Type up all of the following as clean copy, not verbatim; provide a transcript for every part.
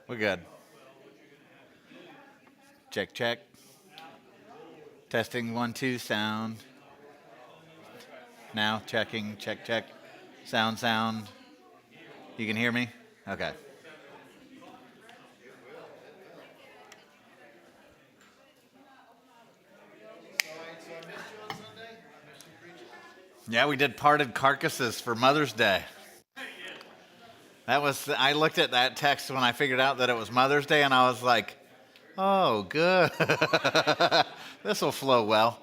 We're good. Check, check. Testing 1, 2, sound. Now checking, check, check. Sound, sound. You can hear me? Okay. Yeah, we did parted carcasses for Mother's Day. I looked at that text when I figured out that it was Mother's Day, and I was like, oh, good. This will flow well.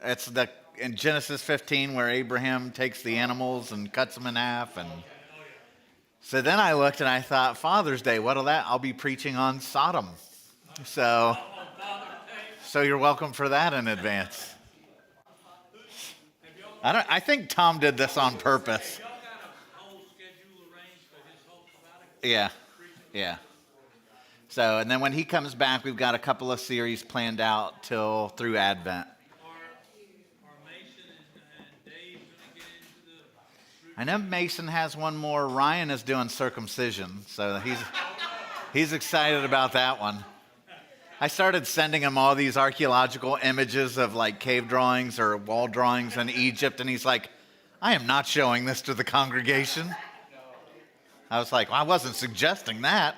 It's in Genesis 15 where Abraham takes the animals and cuts them in half. And so then I looked and I thought, Father's Day, I'll be preaching on Sodom. So you're welcome for that in advance. I think Tom did this on purpose. Yeah. So, and then when he comes back, we've got a couple of series planned out through Advent. I know Mason has one more. Ryan is doing circumcision, so he's excited about that one. I started sending him all these archaeological images of like cave drawings or wall drawings in Egypt, and he's like, I am not showing this to the congregation. I was like, well, I wasn't suggesting that.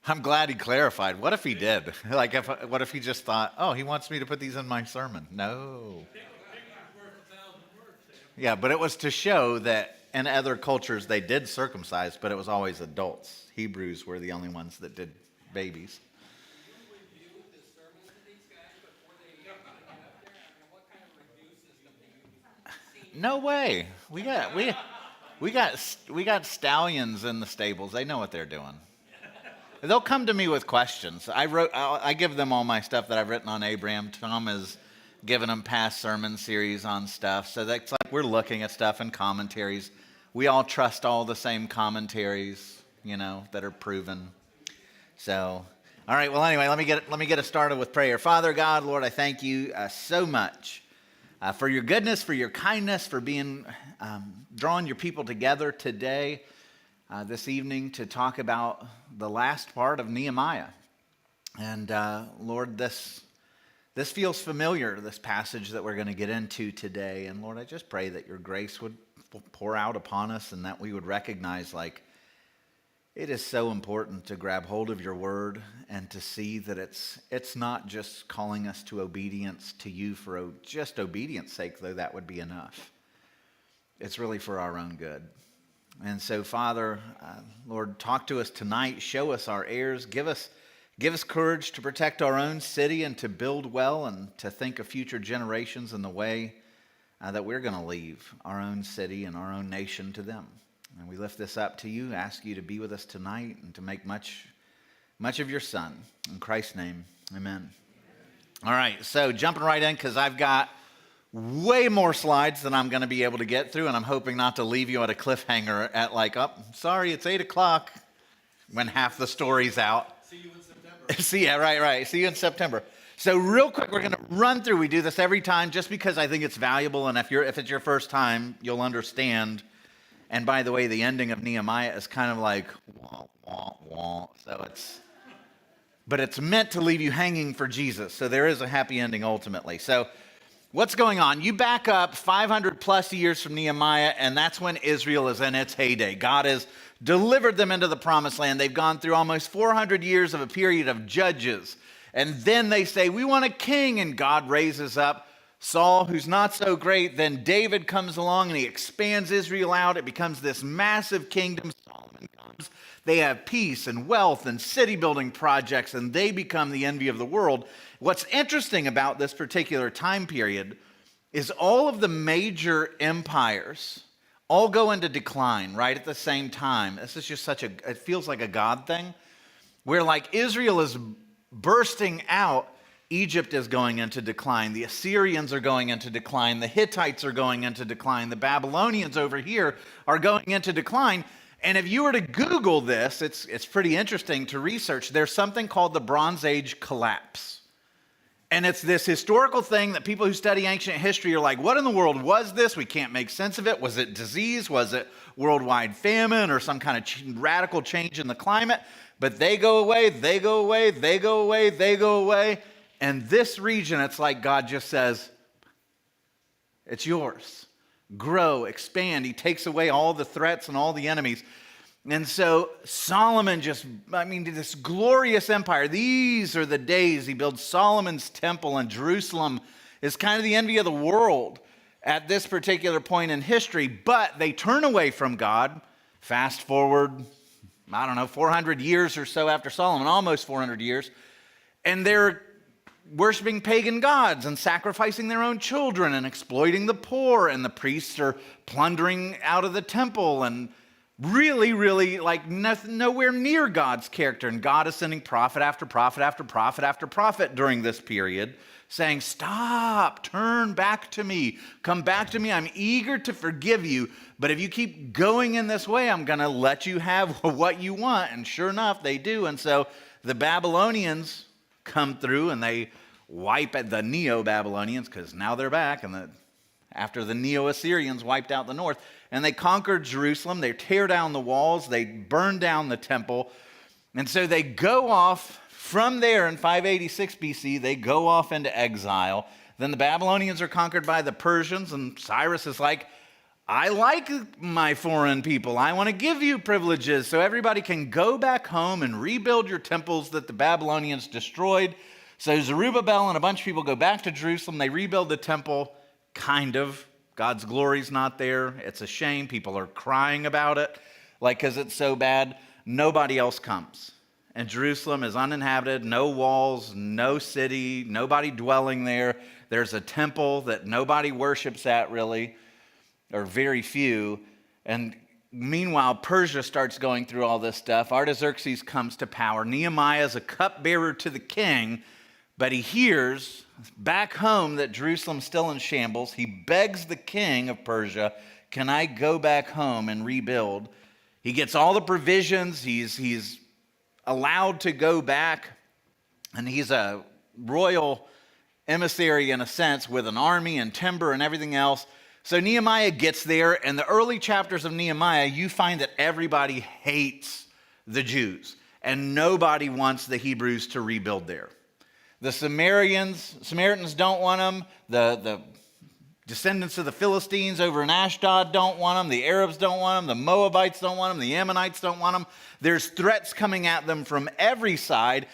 I'm glad he clarified. What if he did? What if he just thought, oh, he wants me to put these in my sermon? No. Yeah, but it was to show that in other cultures they did circumcise, but it was always adults. Hebrews were the only ones that did babies. No way. We got stallions in the stables. They know what they're doing. They'll come to me with questions. I give them all my stuff that I've written on Abraham. Tom has given them past sermon series on stuff. So that's like we're looking at stuff and commentaries. We all trust all the same commentaries, that are proven. So, all right. Well, anyway, let me get us started with prayer. Father God, Lord, I thank you so much for your goodness, for your kindness, for being drawing your people together today, this evening, to talk about the last part of Nehemiah. And Lord, this feels familiar, this passage that we're going to get into today. And Lord, I just pray that your grace would pour out upon us and that we would recognize, it is so important to grab hold of your word and to see that it's not just calling us to obedience to you for just obedience sake, though that would be enough. It's really for our own good. And so, Father, Lord, talk to us tonight. Show us our errors. Give us courage to protect our own city and to build well and to think of future generations in the way that we're going to leave our own city and our own nation to them. And we lift this up to you, ask you to be with us tonight and to make much of your Son. In Christ's name, amen. All right, so jumping right in, because I've got way more slides than I'm going to be able to get through, and I'm hoping not to leave you at a cliffhanger at sorry, it's 8 o'clock, when half the story's out. See you in September. Yeah, right. See you in September. So real quick, we're going to run through. We do this every time just because I think it's valuable, and if it's your first time, you'll understand. And by the way, the ending of Nehemiah is kind of like, wah, wah, wah. But it's meant to leave you hanging for Jesus. So there is a happy ending ultimately. So what's going on? You back up 500 plus years from Nehemiah, and that's when Israel is in its heyday. God has delivered them into the promised land. They've gone through almost 400 years of a period of judges. And then they say, we want a king, and God raises up Saul, who's not so great. Then David comes along and he expands Israel out. It becomes this massive kingdom. Solomon comes. They have peace and wealth and city building projects, and they become the envy of the world. What's interesting about this particular time period is all of the major empires all go into decline right at the same time. This is just it feels like a God thing, where Israel is bursting out. Egypt is going into decline. The Assyrians are going into decline. The Hittites are going into decline. The Babylonians over here are going into decline. And if you were to Google this, it's pretty interesting to research. There's something called the Bronze Age collapse. And it's this historical thing that people who study ancient history are like, what in the world was this? We can't make sense of it. Was it disease? Was it worldwide famine or some kind of radical change in the climate? But they go away, they go away, they go away, they go away. And this region, it's like God just says, it's yours. Grow, expand. He takes away all the threats and all the enemies. And so Solomon this glorious empire. These are the days he builds Solomon's temple, and Jerusalem is kind of the envy of the world at this particular point in history. But they turn away from God. Fast forward, 400 years or so after Solomon, almost 400 years. And they're worshiping pagan gods and sacrificing their own children and exploiting the poor. And the priests are plundering out of the temple and really like nowhere near God's character. And God is sending prophet after prophet after prophet after prophet during this period, saying, stop, turn back to me, come back to me. I'm eager to forgive you, but if you keep going in this way, I'm going to let you have what you want. And sure enough, they do. And so the Babylonians come through and they wipe at the Neo-Babylonians, because now they're back, and after the Neo-Assyrians wiped out the north, and they conquered Jerusalem. They tear down the walls. They burn down the temple. And so they go off from there in 586 BC. They go off into exile. Then the Babylonians are conquered by the Persians, and Cyrus is like, I like my foreign people. I want to give you privileges so everybody can go back home and rebuild your temples that the Babylonians destroyed. So Zerubbabel and a bunch of people go back to Jerusalem. They rebuild the temple, kind of. God's glory's not there. It's a shame. People are crying about it, because it's so bad. Nobody else comes. And Jerusalem is uninhabited, no walls, no city, nobody dwelling there. There's a temple that nobody worships at, really, or very few. And meanwhile, Persia starts going through all this stuff. Artaxerxes comes to power. Nehemiah is a cupbearer to the king, but he hears back home that Jerusalem's still in shambles. He begs the king of Persia, can I go back home and rebuild? He gets all the provisions. He's allowed to go back, and he's a royal emissary in a sense, with an army and timber and everything else. So Nehemiah gets there, and the early chapters of Nehemiah, you find that everybody hates the Jews, and nobody wants the Hebrews to rebuild there. The Samaritans don't want them. The descendants of the Philistines over in Ashdod don't want them. The Arabs don't want them. The Moabites don't want them. The Ammonites don't want them. There's threats coming at them from every side.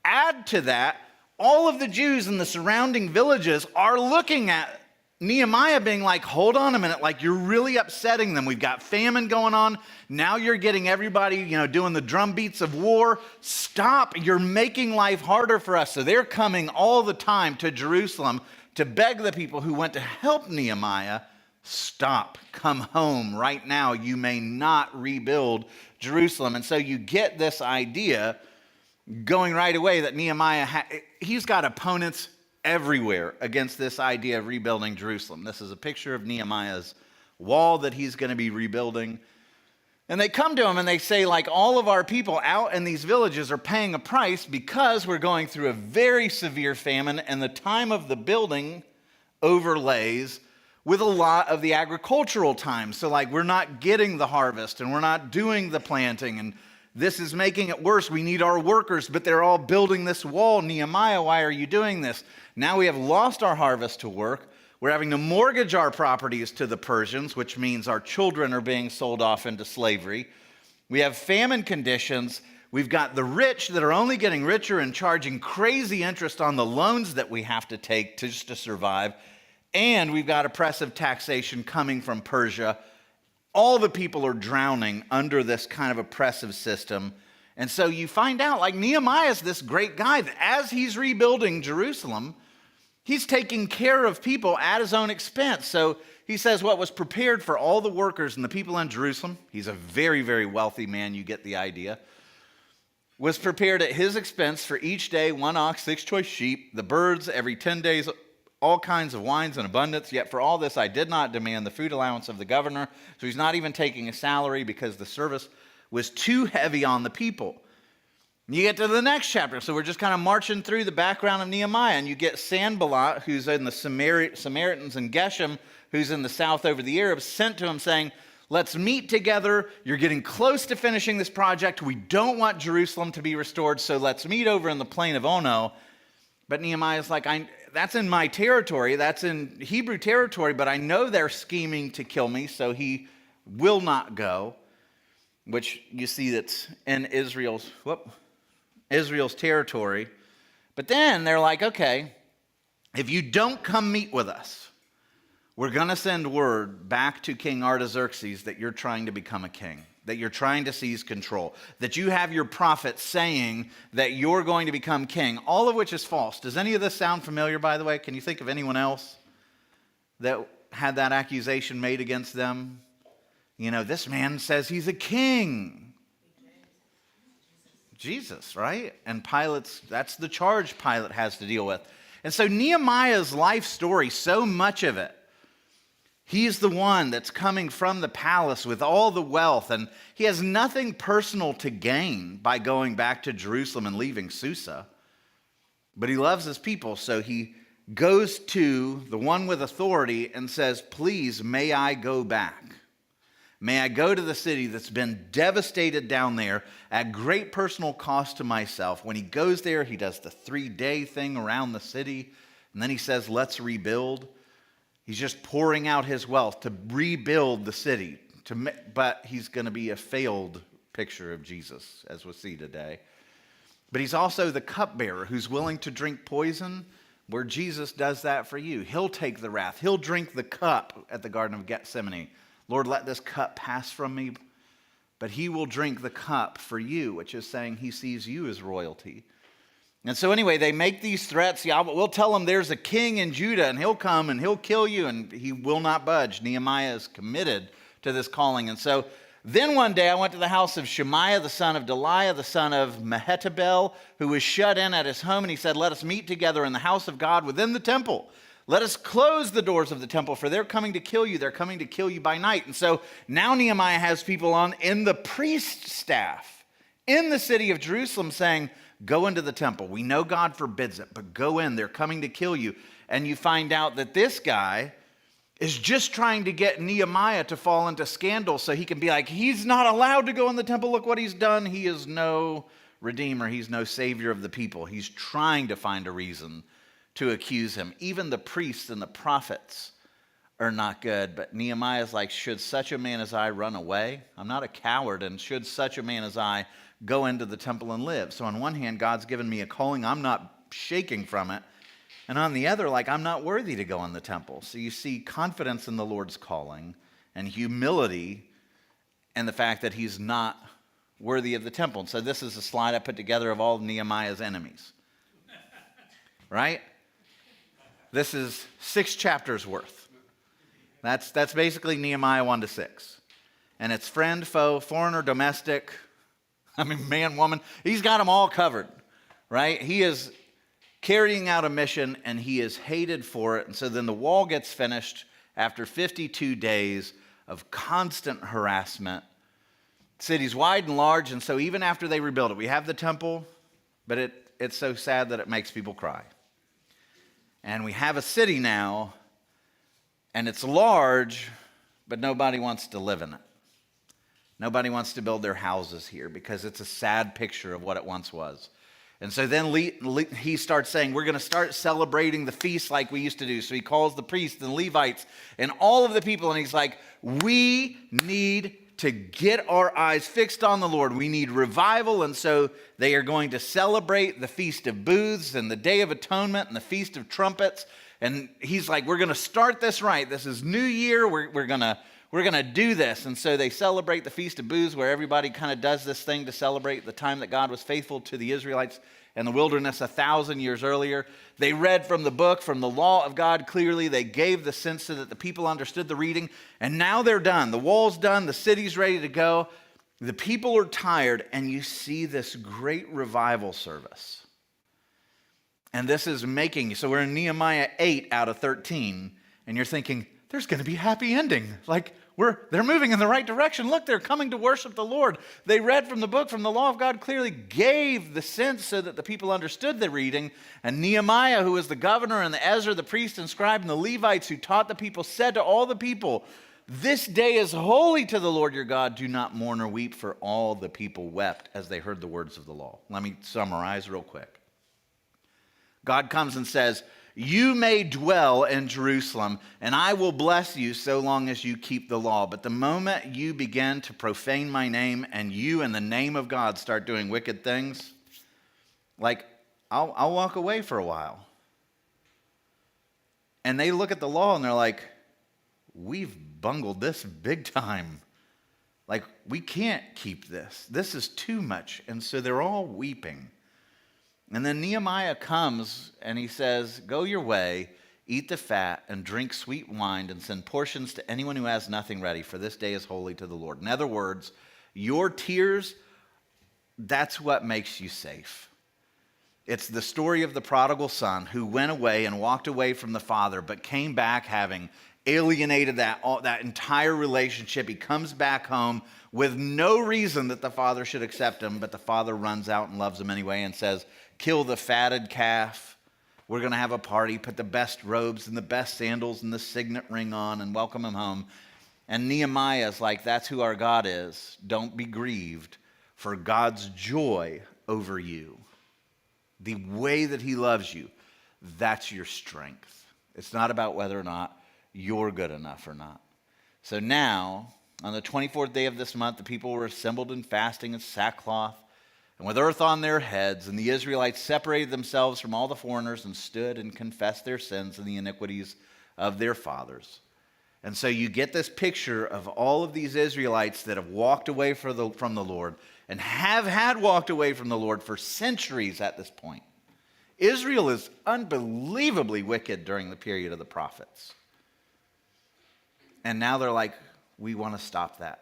Add to that, all of the Jews in the surrounding villages are looking at Nehemiah being like, hold on a minute, you're really upsetting them. We've got famine going on. Now you're getting everybody, doing the drum beats of war. Stop. You're making life harder for us. So they're coming all the time to Jerusalem to beg the people who went to help Nehemiah, stop, come home right now. You may not rebuild Jerusalem. And so you get this idea going right away that Nehemiah, he's got opponents everywhere against this idea of rebuilding Jerusalem. This is a picture of Nehemiah's wall that he's going to be rebuilding. And they come to him and they say, all of our people out in these villages are paying a price because we're going through a very severe famine, and the time of the building overlays with a lot of the agricultural time. So we're not getting the harvest, and we're not doing the planting, and this is making it worse. We need our workers, but they're all building this wall. Nehemiah, why are you doing this? Now we have lost our harvest to work. We're having to mortgage our properties to the Persians, which means our children are being sold off into slavery. We have famine conditions. We've got the rich that are only getting richer and charging crazy interest on the loans that we have to take just to survive. And we've got oppressive taxation coming from Persia. All the people are drowning under this kind of oppressive system. And so you find out, Nehemiah is this great guy that as he's rebuilding Jerusalem, he's taking care of people at his own expense. So he says what was prepared for all the workers and the people in Jerusalem, he's a very, very wealthy man, you get the idea, was prepared at his expense for each day, 1 ox, 6 choice sheep, the birds every 10 days, all kinds of wines in abundance. Yet for all this I did not demand the food allowance of the governor. So he's not even taking a salary because the service was too heavy on the people. You get to the next chapter. So we're just kind of marching through the background of Nehemiah, and you get Sanballat, who's in the Samaritans, and Geshem, who's in the south over the Arabs, sent to him saying, let's meet together. You're getting close to finishing this project. We don't want Jerusalem to be restored, so let's meet over in the plain of Ono. But Nehemiah's like, that's in my territory. That's in Hebrew territory, but I know they're scheming to kill me, so he will not go, which you see that's in Israel's territory. But then they're like, okay, if you don't come meet with us, we're going to send word back to King Artaxerxes that you're trying to become a king, that you're trying to seize control, that you have your prophets saying that you're going to become king, all of which is false. Does any of this sound familiar, by the way? Can you think of anyone else that had that accusation made against them? You know, this man says he's a king. Jesus, right? And that's the charge Pilate has to deal with. And so Nehemiah's life story, so much of it, he's the one that's coming from the palace with all the wealth, and he has nothing personal to gain by going back to Jerusalem and leaving Susa. But he loves his people, so he goes to the one with authority and says, please, may I go back? May I go to the city that's been devastated down there at great personal cost to myself. When he goes there, he does the 3-day thing around the city, and then he says, let's rebuild. He's just pouring out his wealth to rebuild the city. But he's going to be a failed picture of Jesus, as we'll see today. But he's also the cupbearer who's willing to drink poison where Jesus does that for you. He'll take the wrath. He'll drink the cup at the Garden of Gethsemane. Lord, let this cup pass from me. But he will drink the cup for you, which is saying he sees you as royalty. And so anyway, they make these threats. Yeah, we'll tell him there's a king in Judah, and he'll come and he'll kill you, and he will not budge. Nehemiah is committed to this calling. And so then one day I went to the house of Shemaiah, the son of Deliah, the son of Mehetabel, who was shut in at his home, and he said, let us meet together in the house of God within the temple. Let us close the doors of the temple, for they're coming to kill you. They're coming to kill you by night. And so now Nehemiah has people on in the priest staff in the city of Jerusalem saying, go into the temple. We know God forbids it, but go in. They're coming to kill you. And you find out that this guy is just trying to get Nehemiah to fall into scandal so he can be like, he's not allowed to go in the temple. Look what he's done. He is no redeemer. He's no savior of the people. He's trying to find a reason to accuse him. Even the priests and the prophets are not good. But Nehemiah is like, should such a man as I run away? I'm not a coward. And should such a man as I go into the temple and live? So on one hand, God's given me a calling. I'm not shaking from it. And on the other, like, I'm not worthy to go in the temple. So you see confidence in the Lord's calling and humility and the fact that he's not worthy of the temple. And so this is a slide I put together of all of Nehemiah's enemies. Right? This is 6 chapters worth. That's basically Nehemiah 1-6. And it's friend, foe, foreigner, domestic, man, woman. He's got them all covered, right? He is carrying out a mission, and he is hated for it. And so then the wall gets finished after 52 days of constant harassment. The city's wide and large, and so even after they rebuild it, we have the temple, but it's so sad that it makes people cry. And we have a city now, and it's large, but nobody wants to live in it. Nobody wants to build their houses here because it's a sad picture of what it once was. And so then he starts saying, we're going to start celebrating the feast like we used to do. So he calls the priests and Levites and all of the people, and he's like, we need to get our eyes fixed on the Lord. We need revival. And so they are going to celebrate the Feast of Booths and the Day of Atonement and the Feast of Trumpets. And he's like, we're going to start this right. This is New Year. We're going to do this. And so they celebrate the Feast of Booths, where everybody kind of does this thing to celebrate the time that God was faithful to the Israelites in the wilderness 1,000 years earlier. They read from the book, from the law of God clearly. They gave the sense so that the people understood the reading. And now they're done. The wall's done. The city's ready to go. The people are tired. And you see this great revival service. And this is so we're in Nehemiah 8 out of 13. And you're thinking, there's going to be a happy ending. Like, they're moving in the right direction. Look, they're coming to worship the Lord. They read from the book, from the law of God, clearly gave the sense so that the people understood the reading. And Nehemiah, who was the governor, and Ezra, the priest and scribe, and the Levites who taught the people, said to all the people, "This day is holy to the Lord your God. Do not mourn or weep," for all the people wept as they heard the words of the law. Let me summarize real quick. God comes and says, "You may dwell in Jerusalem, and I will bless you so long as you keep the law. But the moment you begin to profane my name and you in the name of God start doing wicked things, like, I'll walk away for a while." And they look at the law and they're like, "We've bungled this big time. Like, we can't keep this. This is too much." And so they're all weeping. And then Nehemiah comes and he says, "Go your way, eat the fat, and drink sweet wine, and send portions to anyone who has nothing ready, for this day is holy to the Lord." In other words, your tears, that's what makes you safe. It's the story of the prodigal son who went away and walked away from the father, but came back having alienated that entire relationship. He comes back home with no reason that the father should accept him, but the father runs out and loves him anyway and says, "Kill the fatted calf. We're going to have a party. Put the best robes and the best sandals and the signet ring on and welcome him home." And Nehemiah is like, that's who our God is. Don't be grieved, for God's joy over you, the way that he loves you, that's your strength. It's not about whether or not you're good enough or not. So now, on the 24th day of this month, the people were assembled in fasting and sackcloth and with earth on their heads. And the Israelites separated themselves from all the foreigners and stood and confessed their sins and the iniquities of their fathers. And so you get this picture of all of these Israelites that have walked away from the Lord and have had walked away from the Lord for centuries at this point. Israel is unbelievably wicked during the period of the prophets. And now they're like, we want to stop that.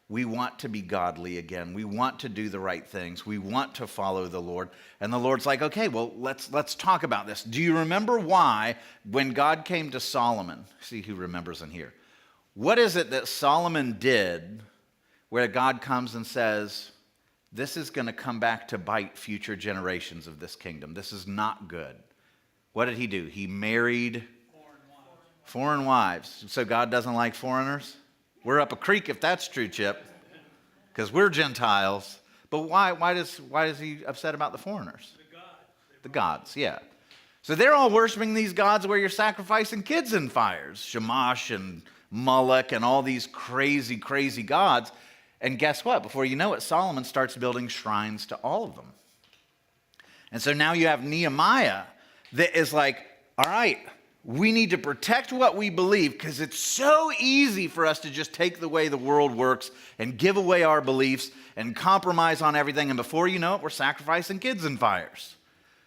We want to be godly again. We want to do the right things. We want to follow the Lord. And the Lord's like, okay, well, let's talk about this. Do you remember why when God came to Solomon? See who remembers in here. What is it that Solomon did where God comes and says, this is going to come back to bite future generations of this kingdom. This is not good. What did he do? He married foreign wives. So God doesn't like foreigners? We're up a creek if that's true, Chip, because we're Gentiles. But why is he upset about the foreigners? The gods, yeah. So they're all worshiping these gods where you're sacrificing kids in fires. Shamash and Moloch and all these crazy, crazy gods. And guess what? Before you know it, Solomon starts building shrines to all of them. And so now you have Nehemiah that is like, all right, we need to protect what we believe because it's so easy for us to just take the way the world works and give away our beliefs and compromise on everything. And before you know it, we're sacrificing kids in fires.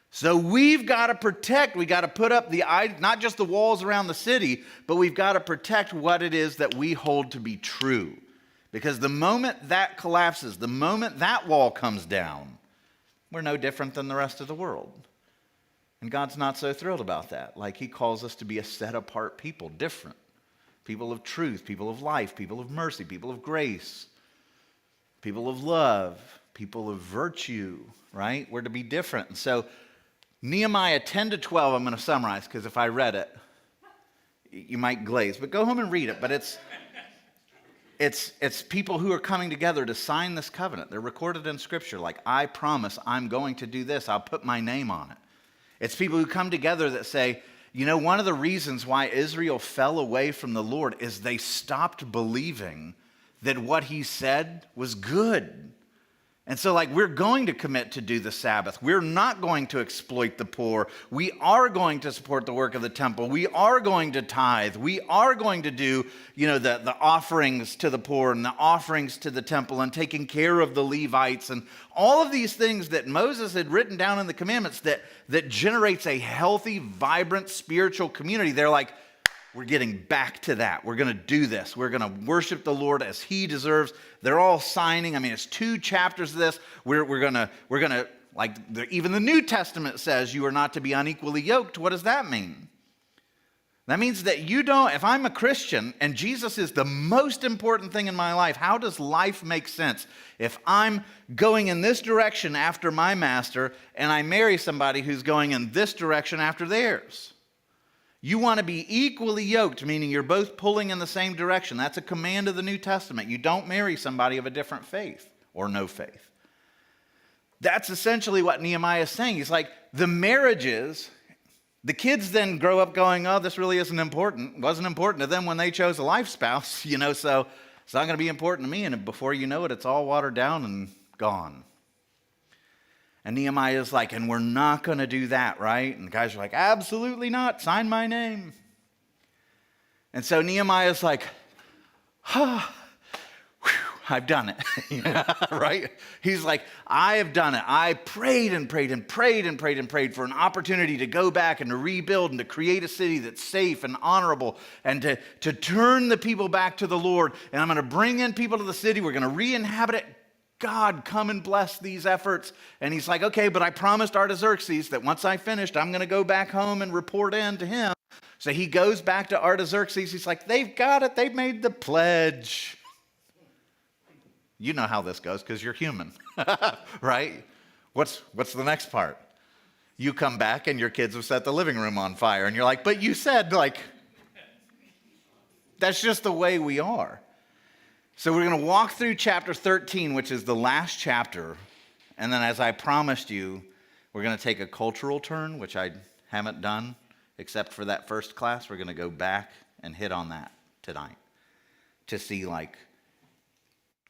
So we've got to protect, we got to put up not just the walls around the city, but we've got to protect what it is that we hold to be true. Because the moment that collapses, the moment that wall comes down, we're no different than the rest of the world. And God's not so thrilled about that. Like he calls us to be a set-apart people, different. People of truth, people of life, people of mercy, people of grace, people of love, people of virtue, right? We're to be different. And so Nehemiah 10 to 12, I'm going to summarize because if I read it, you might glaze. But go home and read it. But it's people who are coming together to sign this covenant. They're recorded in Scripture like, I promise I'm going to do this. I'll put my name on it. It's people who come together that say, you know, one of the reasons why Israel fell away from the Lord is they stopped believing that what he said was good. And so, like, we're going to commit to do the Sabbath. We're not going to exploit the poor. We are going to support the work of the temple. We are going to tithe. We are going to do, you know, the offerings to the poor and the offerings to the temple and taking care of the Levites and all of these things that Moses had written down in the commandments that generates a healthy, vibrant, spiritual community. They're like, we're getting back to that. We're going to do this. We're going to worship the Lord as he deserves. They're all signing. I mean, it's 2 chapters of this. We're going to even the New Testament says you are not to be unequally yoked. What does that mean? That means that if I'm a Christian and Jesus is the most important thing in my life, how does life make sense? If I'm going in this direction after my master and I marry somebody who's going in this direction after theirs. You want to be equally yoked, meaning you're both pulling in the same direction. That's a command of the New Testament. You don't marry somebody of a different faith or no faith. That's essentially what Nehemiah is saying. He's like, the marriages, the kids then grow up going, oh, this really isn't important. It wasn't important to them when they chose a life spouse, so it's not going to be important to me. And before you know it, it's all watered down and gone. And Nehemiah is like, and we're not going to do that, right? And the guys are like, absolutely not. Sign my name. And so Nehemiah is like, I've done it, right? He's like, I have done it. I prayed and prayed and prayed and prayed and prayed for an opportunity to go back and to rebuild and to create a city that's safe and honorable and to turn the people back to the Lord. And I'm going to bring in people to the city. We're going to re-inhabit it. God, come and bless these efforts. And he's like, okay, but I promised Artaxerxes that once I finished, I'm going to go back home and report in to him. So he goes back to Artaxerxes. He's like, they've got it. They've made the pledge. You know how this goes because you're human, right? What's the next part? You come back and your kids have set the living room on fire. And you're like, but you said, that's just the way we are. So we're going to walk through chapter 13, which is the last chapter. And then as I promised you, we're going to take a cultural turn, which I haven't done except for that first class. We're going to go back and hit on that tonight to see,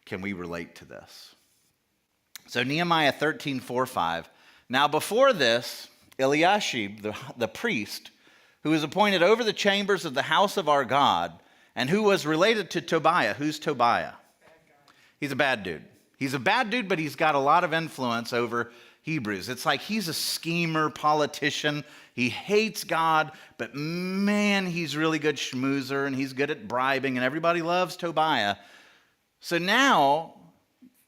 can we relate to this? So Nehemiah 13, 4, 5. Now before this, Eliashib, the priest, who was appointed over the chambers of the house of our God, and who was related to Tobiah. Who's Tobiah? He's a bad dude. He's a bad dude, but he's got a lot of influence over Hebrews. It's like he's a schemer, politician. He hates God, but man, he's really good schmoozer, and he's good at bribing, and everybody loves Tobiah. So now,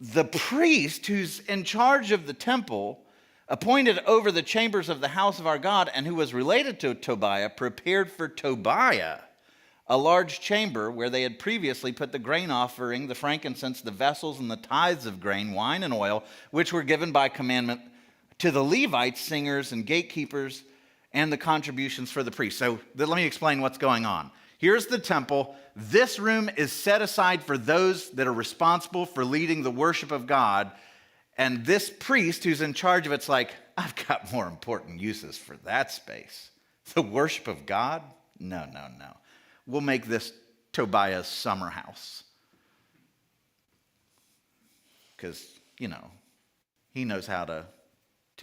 the priest who's in charge of the temple, appointed over the chambers of the house of our God, and who was related to Tobiah, prepared for Tobiah a large chamber where they had previously put the grain offering, the frankincense, the vessels, and the tithes of grain, wine, and oil, which were given by commandment to the Levites, singers, and gatekeepers, and the contributions for the priests. So let me explain what's going on. Here's the temple. This room is set aside for those that are responsible for leading the worship of God. And this priest who's in charge of it's like, I've got more important uses for that space. The worship of God? No. We'll make this Tobiah's summer house. Because, he knows how to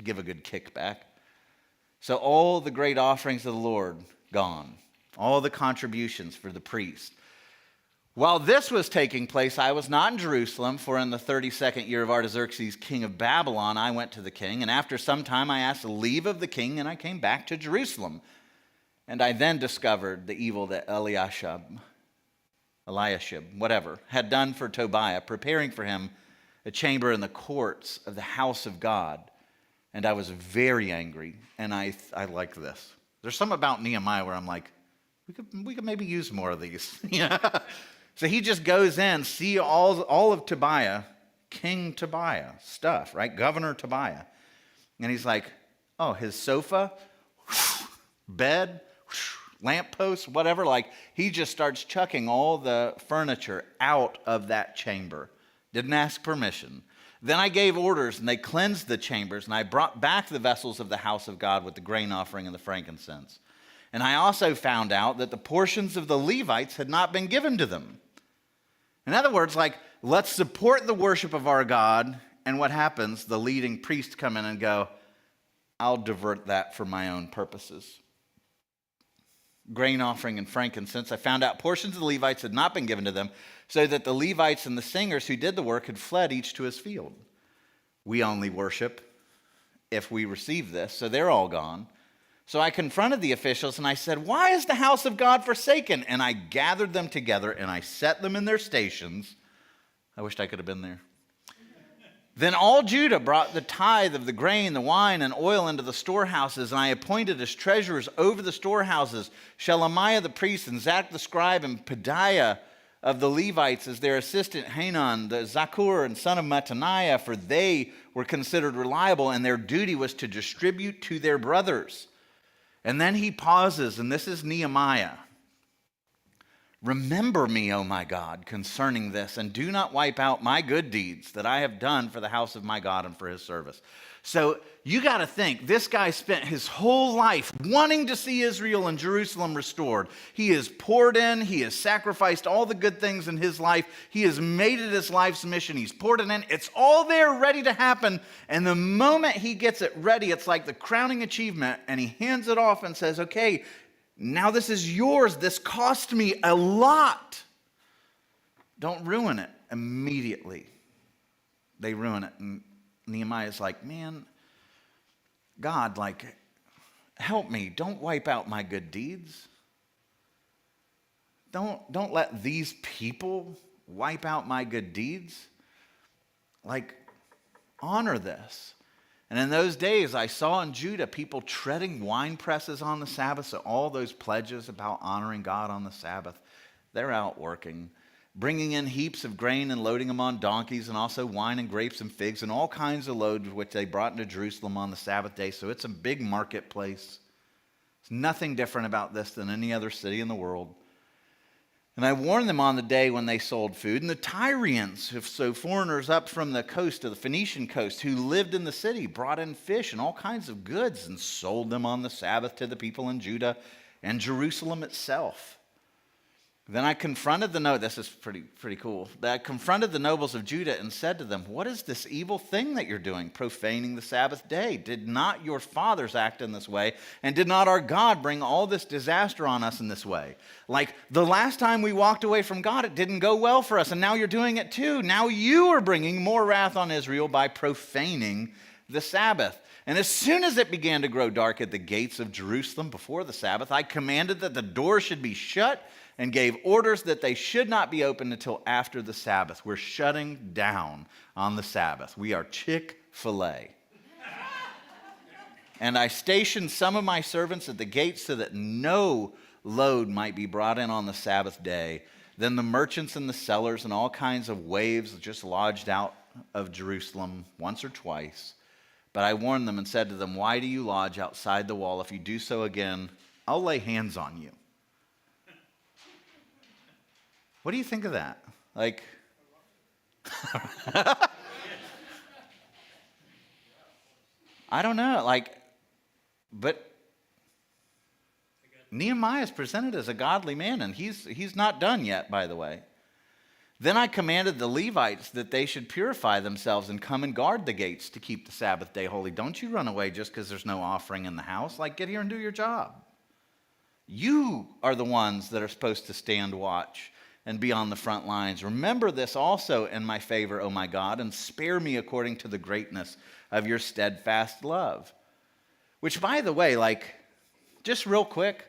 give a good kickback. So all the great offerings of the Lord, gone. All the contributions for the priest. While this was taking place, I was not in Jerusalem, for in the 32nd year of Artaxerxes, king of Babylon, I went to the king, and after some time I asked leave of the king, and I came back to Jerusalem. And I then discovered the evil that Eliashib, had done for Tobiah, preparing for him a chamber in the courts of the house of God. And I was very angry, and I like this. There's something about Nehemiah where I'm like, we could maybe use more of these. So he just goes in, see all of Tobiah, King Tobiah stuff, right? Governor Tobiah. And he's like, oh, his sofa, bed, lamppost, whatever. He just starts chucking all the furniture out of that chamber. Didn't ask permission. Then I gave orders, and they cleansed the chambers, and I brought back the vessels of the house of God with the grain offering and the frankincense. And I also found out that the portions of the Levites had not been given to them. In other words, let's support the worship of our God, and what happens? The leading priests come in and go, I'll divert that for my own purposes. Grain offering and frankincense. I found out portions of the Levites had not been given to them, so that the Levites and the singers who did the work had fled each to his field. We only worship if we receive this, so they're all gone. So I confronted the officials and I said, why is the house of God forsaken? And I gathered them together and I set them in their stations. I wished I could have been there. Then all Judah brought the tithe of the grain, the wine, and oil into the storehouses, and I appointed as treasurers over the storehouses Shelemiah the priest, and Zach the scribe, and Pedaiah of the Levites as their assistant, Hanan the Zakur and son of Mattaniah, for they were considered reliable, and their duty was to distribute to their brothers. And then he pauses, and this is Nehemiah. Remember me, O my God, concerning this, and do not wipe out my good deeds that I have done for the house of my God and for his service. So you got to think, this guy spent his whole life wanting to see Israel and Jerusalem restored. He has poured in, he has sacrificed all the good things in his life. He has made it his life's mission. He's poured it in. It's all there ready to happen. And the moment he gets it ready, it's like the crowning achievement, and he hands it off and says, okay, now this is yours. This cost me a lot. Don't ruin it. Immediately, they ruin it. And Nehemiah's like, man, God, like, help me. Don't wipe out my good deeds. Don't let these people wipe out my good deeds. Like, honor this. And in those days, I saw in Judah people treading wine presses on the Sabbath. So all those pledges about honoring God on the Sabbath, they're out working, bringing in heaps of grain and loading them on donkeys, and also wine and grapes and figs and all kinds of loads which they brought into Jerusalem on the Sabbath day. So it's a big marketplace. There's nothing different about this than any other city in the world. And I warned them on the day when they sold food. And the Tyrians, so foreigners up from the coast of the Phoenician coast who lived in the city, brought in fish and all kinds of goods and sold them on the Sabbath to the people in Judah and Jerusalem itself. Then I confronted this is pretty cool. I confronted the nobles of Judah and said to them, what is this evil thing that you're doing, profaning the Sabbath day? Did not your fathers act in this way? And did not our God bring all this disaster on us in this way? Like the last time we walked away from God, it didn't go well for us. And now you're doing it too. Now you are bringing more wrath on Israel by profaning the Sabbath. And as soon as it began to grow dark at the gates of Jerusalem before the Sabbath, I commanded that the doors should be shut and gave orders that they should not be opened until after the Sabbath. We're shutting down on the Sabbath. We are Chick-fil-A. And I stationed some of my servants at the gates so that no load might be brought in on the Sabbath day. Then the merchants and the sellers and all kinds of waves just lodged out of Jerusalem once or twice. But I warned them and said to them, why do you lodge outside the wall? If you do so again, I'll lay hands on you. What do you think of that? Like, I don't know. Like, but Nehemiah is presented as a godly man, and he's not done yet, by the way. Then I commanded the Levites that they should purify themselves and come and guard the gates to keep the Sabbath day holy. Don't you run away just because there's no offering in the house. Like, get here and do your job. You are the ones that are supposed to stand watch and be on the front lines. Remember this also in my favor, O my God, and spare me according to the greatness of your steadfast love. Which, by the way, like, just real quick,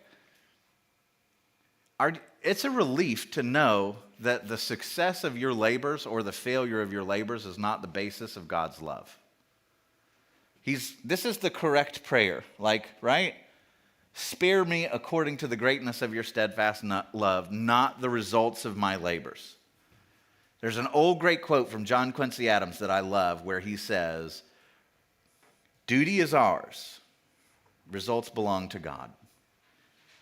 it's a relief to know that the success of your labors or the failure of your labors is not the basis of God's love. This is the correct prayer, like, right? Spare me according to the greatness of your steadfast love, not the results of my labors. There's an old great quote from John Quincy Adams that I love where he says, duty is ours, results belong to God.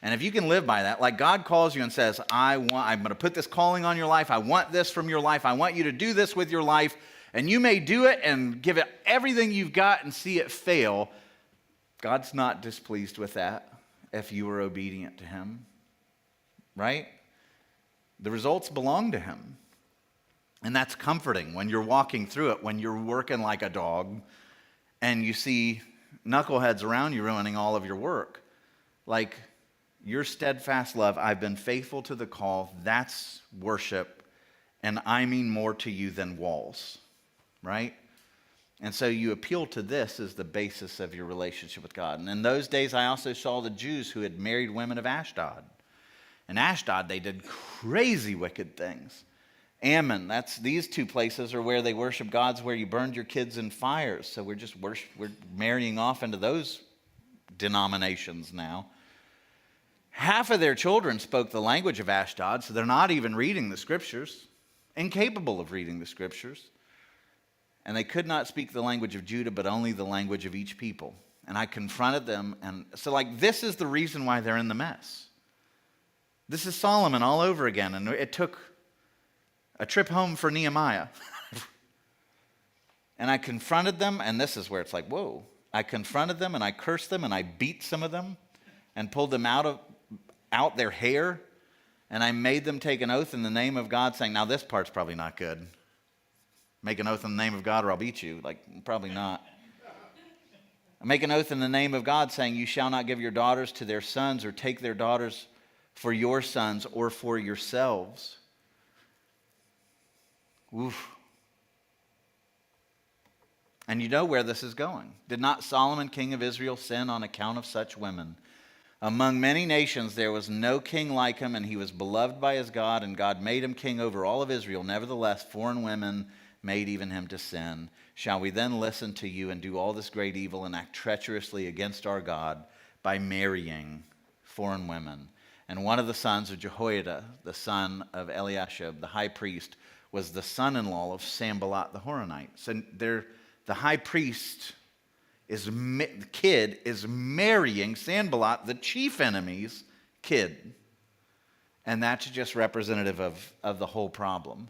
And if you can live by that, like God calls you and says, I'm going to put this calling on your life. I want this from your life. I want you to do this with your life. And you may do it and give it everything you've got and see it fail. God's not displeased with that if you were obedient to him, right? The results belong to him. And that's comforting when you're walking through it, when you're working like a dog and you see knuckleheads around you ruining all of your work. Like, your steadfast love, I've been faithful to the call, that's worship, and I mean more to you than walls, right? And so you appeal to this as the basis of your relationship with God. And in those days, I also saw the Jews who had married women of Ashdod. In Ashdod, they did crazy wicked things. Ammon, these two places are where they worship gods, where you burned your kids in fires. So we're marrying off into those denominations now. Half of their children spoke the language of Ashdod, so they're not even reading the scriptures, incapable of reading the scriptures. And they could not speak the language of Judah, but only the language of each people. And I confronted them. And so, this is the reason why they're in the mess. This is Solomon all over again. And it took a trip home for Nehemiah. And I confronted them, and this is where it's like, whoa. I confronted them, and I cursed them, and I beat some of them, and pulled them out their hair, and I made them take an oath in the name of God, saying, now this part's probably not good. Make an oath in the name of God or I'll beat you. Probably not. Make an oath in the name of God, saying, you shall not give your daughters to their sons or take their daughters for your sons or for yourselves. Oof. And you know where this is going. Did not Solomon, king of Israel, sin on account of such women? Among many nations there was no king like him, and he was beloved by his God, and God made him king over all of Israel. Nevertheless, foreign women made even him to sin. Shall we then listen to you and do all this great evil and act treacherously against our God by marrying foreign women? And one of the sons of Jehoiada, the son of Eliashib, the high priest, was the son-in-law of Sanballat the Horonite. So the high priest kid is marrying Sanballat, the chief enemy's kid. And that's just representative of the whole problem.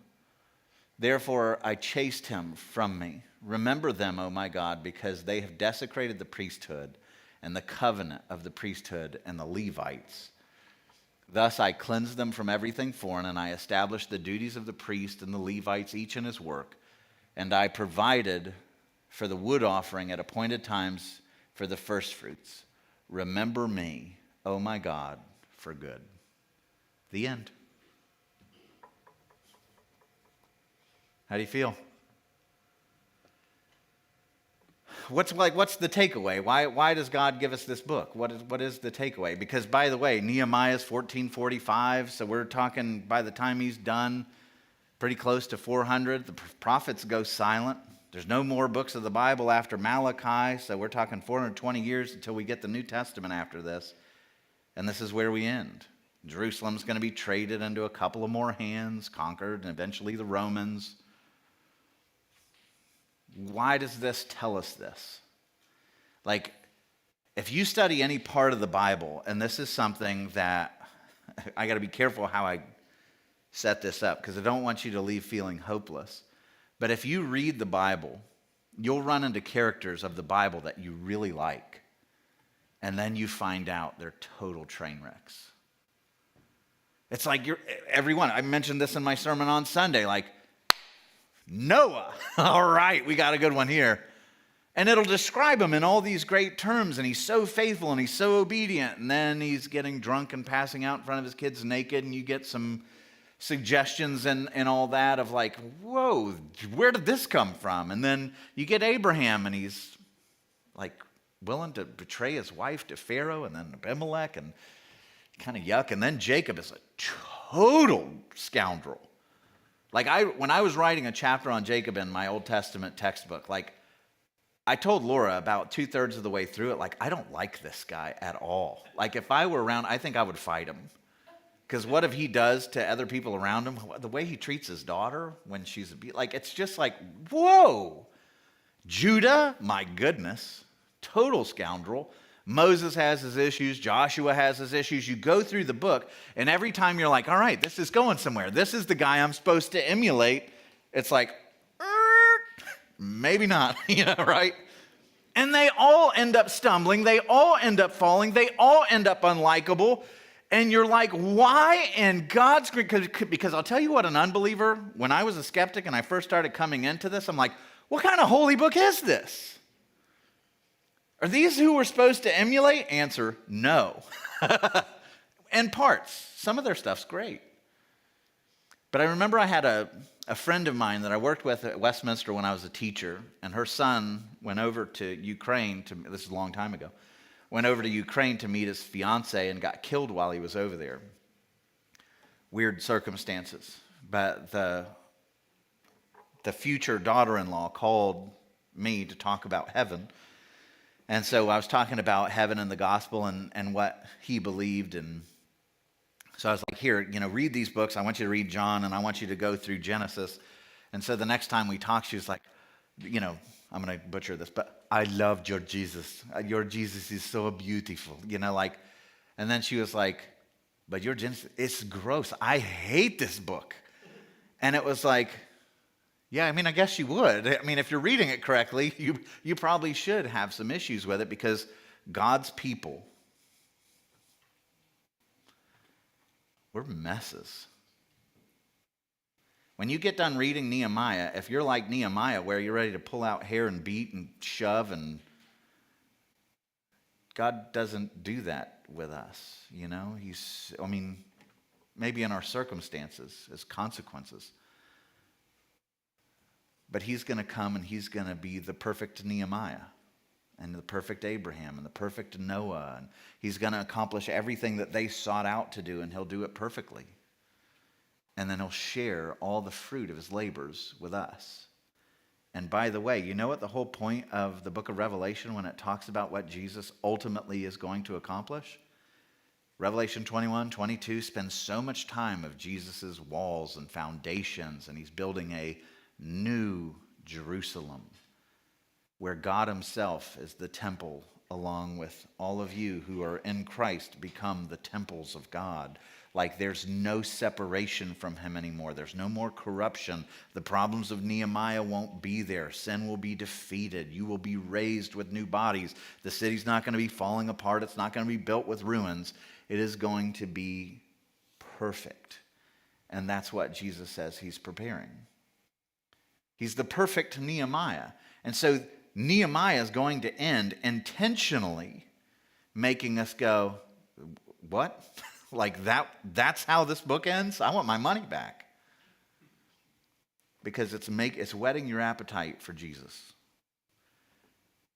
Therefore, I chased him from me. Remember them, O my God, because they have desecrated the priesthood and the covenant of the priesthood and the Levites. Thus I cleansed them from everything foreign, and I established the duties of the priest and the Levites, each in his work. And I provided for the wood offering at appointed times for the firstfruits. Remember me, O my God, for good. The end. How do you feel? What's the takeaway? Why does God give us this book? What is the takeaway? Because, by the way, Nehemiah's 1445, so we're talking by the time he's done, pretty close to 400. The prophets go silent. There's no more books of the Bible after Malachi, so we're talking 420 years until we get the New Testament after this. And this is where we end. Jerusalem's going to be traded into a couple of more hands, conquered, and eventually the Romans. Why does this tell us this? If you study any part of the Bible, and this is something that I got to be careful how I set this up, because I don't want you to leave feeling hopeless. But if you read the Bible, you'll run into characters of the Bible that you really like, and then you find out they're total train wrecks. It's like everyone. I mentioned this in my sermon on Sunday, Noah. All right, we got a good one here. And it'll describe him in all these great terms, and he's so faithful and he's so obedient, and then he's getting drunk and passing out in front of his kids naked, and you get some suggestions and all that of whoa, where did this come from? And then you get Abraham, and he's willing to betray his wife to Pharaoh, and then Abimelech, and kind of yuck. And then Jacob is a total scoundrel. When I was writing a chapter on Jacob in my Old Testament textbook, I told Laura about 2/3 of the way through it, I don't like this guy at all. If I were around, I think I would fight him. Because what if he does to other people around him? The way he treats his daughter when she's it's just whoa. Judah, my goodness, total scoundrel. Moses has his issues. Joshua has his issues. You go through the book, and every time you're all right, this is going somewhere. This is the guy I'm supposed to emulate. It's maybe not, right? And they all end up stumbling. They all end up falling. They all end up unlikable. And you're why in God's... Because I'll tell you what, an unbeliever, when I was a skeptic and I first started coming into this, I'm what kind of holy book is this? Are these who we're supposed to emulate? Answer, no. In parts. Some of their stuff's great. But I remember I had a friend of mine that I worked with at Westminster when I was a teacher, and her son went over to Ukraine, this is a long time ago, went over to Ukraine to meet his fiance and got killed while he was over there. Weird circumstances. But the the future daughter-in-law called me to talk about heaven. And so I was talking about heaven and the gospel and what he believed. And so I was like, here, read these books. I want you to read John, and I want you to go through Genesis. And so the next time we talked, she was like, I'm going to butcher this, but I loved your Jesus. Your Jesus is so beautiful, and then she was like, but your Genesis, it's gross. I hate this book. And it was like, yeah, I guess you would. If you're reading it correctly, you probably should have some issues with it, because God's people, we're messes. When you get done reading Nehemiah, if you're like Nehemiah, where you're ready to pull out hair and beat and shove, and God doesn't do that with us, He's, maybe in our circumstances as consequences. But he's going to come and he's going to be the perfect Nehemiah and the perfect Abraham and the perfect Noah. And he's going to accomplish everything that they sought out to do, and he'll do it perfectly. And then he'll share all the fruit of his labors with us. And by the way, you know what the whole point of the book of Revelation, when it talks about what Jesus ultimately is going to accomplish? Revelation 21, 22 spends so much time of Jesus' walls and foundations, and he's building a new Jerusalem where God himself is the temple, along with all of you who are in Christ become the temples of God. Like there's no separation from him anymore. There's no more corruption. The problems of Nehemiah won't be there. Sin will be defeated. You will be raised with new bodies. The city's not going to be falling apart. It's not going to be built with ruins. It is going to be perfect. And that's what Jesus says he's preparing. He's the perfect Nehemiah. And so Nehemiah is going to end intentionally making us go, what? Like that's how this book ends? I want my money back. Because it's whetting your appetite for Jesus.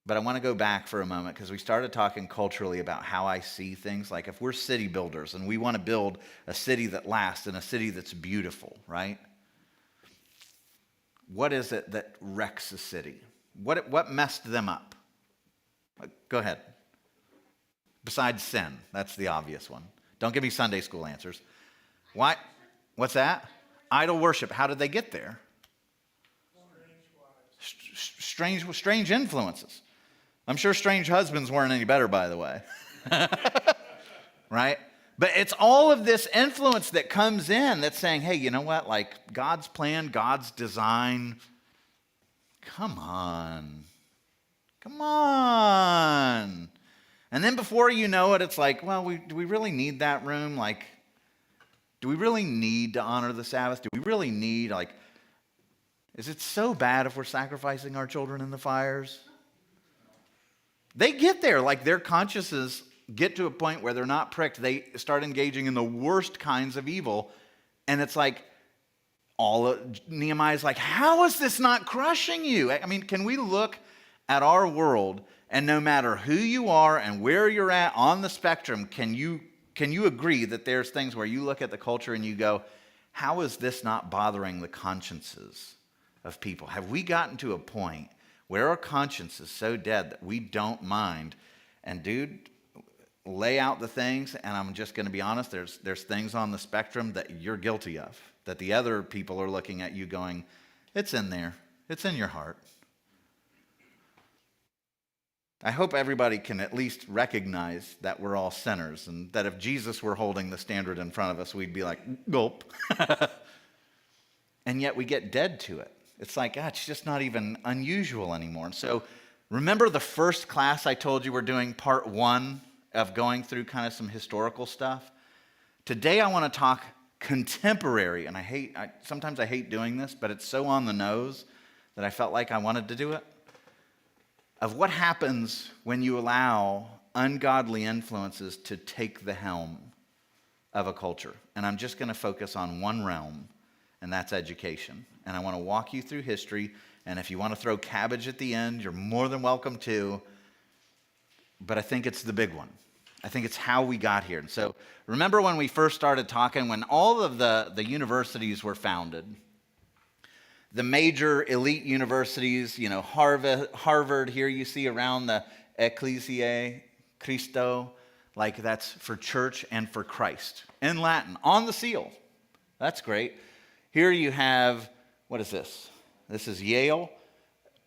But I want to go back for a moment, because we started talking culturally about how I see things. Like if we're city builders and we want to build a city that lasts and a city that's beautiful, right? What is it that wrecks a city? What messed them up? Go ahead. Besides sin, that's the obvious one. Don't give me Sunday school answers. Why? What's that? Idol worship. How did they get there? Strange influences. I'm sure strange husbands weren't any better, by the way. Right? But it's all of this influence that comes in that's saying, hey, you know what? Like God's plan, God's design. Come on. And then before you know it, it's like, well, do we really need that room? Like, do we really need to honor the Sabbath? Do we really need, is it so bad if we're sacrificing our children in the fires? They get there, like their consciences get to a point where they're not pricked. They start engaging in the worst kinds of evil. And it's like, Nehemiah's like, how is this not crushing you? Can we look at our world, and no matter who you are and where you're at on the spectrum, can you agree that there's things where you look at the culture and you go, how is this not bothering the consciences of people? Have we gotten to a point where our conscience is so dead that we don't mind? And dude, lay out the things, and I'm just going to be honest, there's things on the spectrum that you're guilty of, that the other people are looking at you going, it's in there. It's in your heart. I hope everybody can at least recognize that we're all sinners, and that if Jesus were holding the standard in front of us, we'd be like, gulp. And yet we get dead to it. It's like, it's just not even unusual anymore. And so remember the first class I told you we're doing part 1 of going through kind of some historical stuff? Today I want to talk contemporary, and sometimes I hate doing this, but it's so on the nose that I felt like I wanted to do it, of what happens when you allow ungodly influences to take the helm of a culture. And I'm just going to focus on one realm, and that's education. And I want to walk you through history, and if you want to throw cabbage at the end, you're more than welcome to, but I think it's the big one. I think it's how we got here. And so remember when we first started talking, when all of the universities were founded, the major elite universities, Harvard here you see around the Ecclesiae Christo, like that's for church and for Christ, in Latin, on the seal. That's great. Here you have, what is this? This is Yale,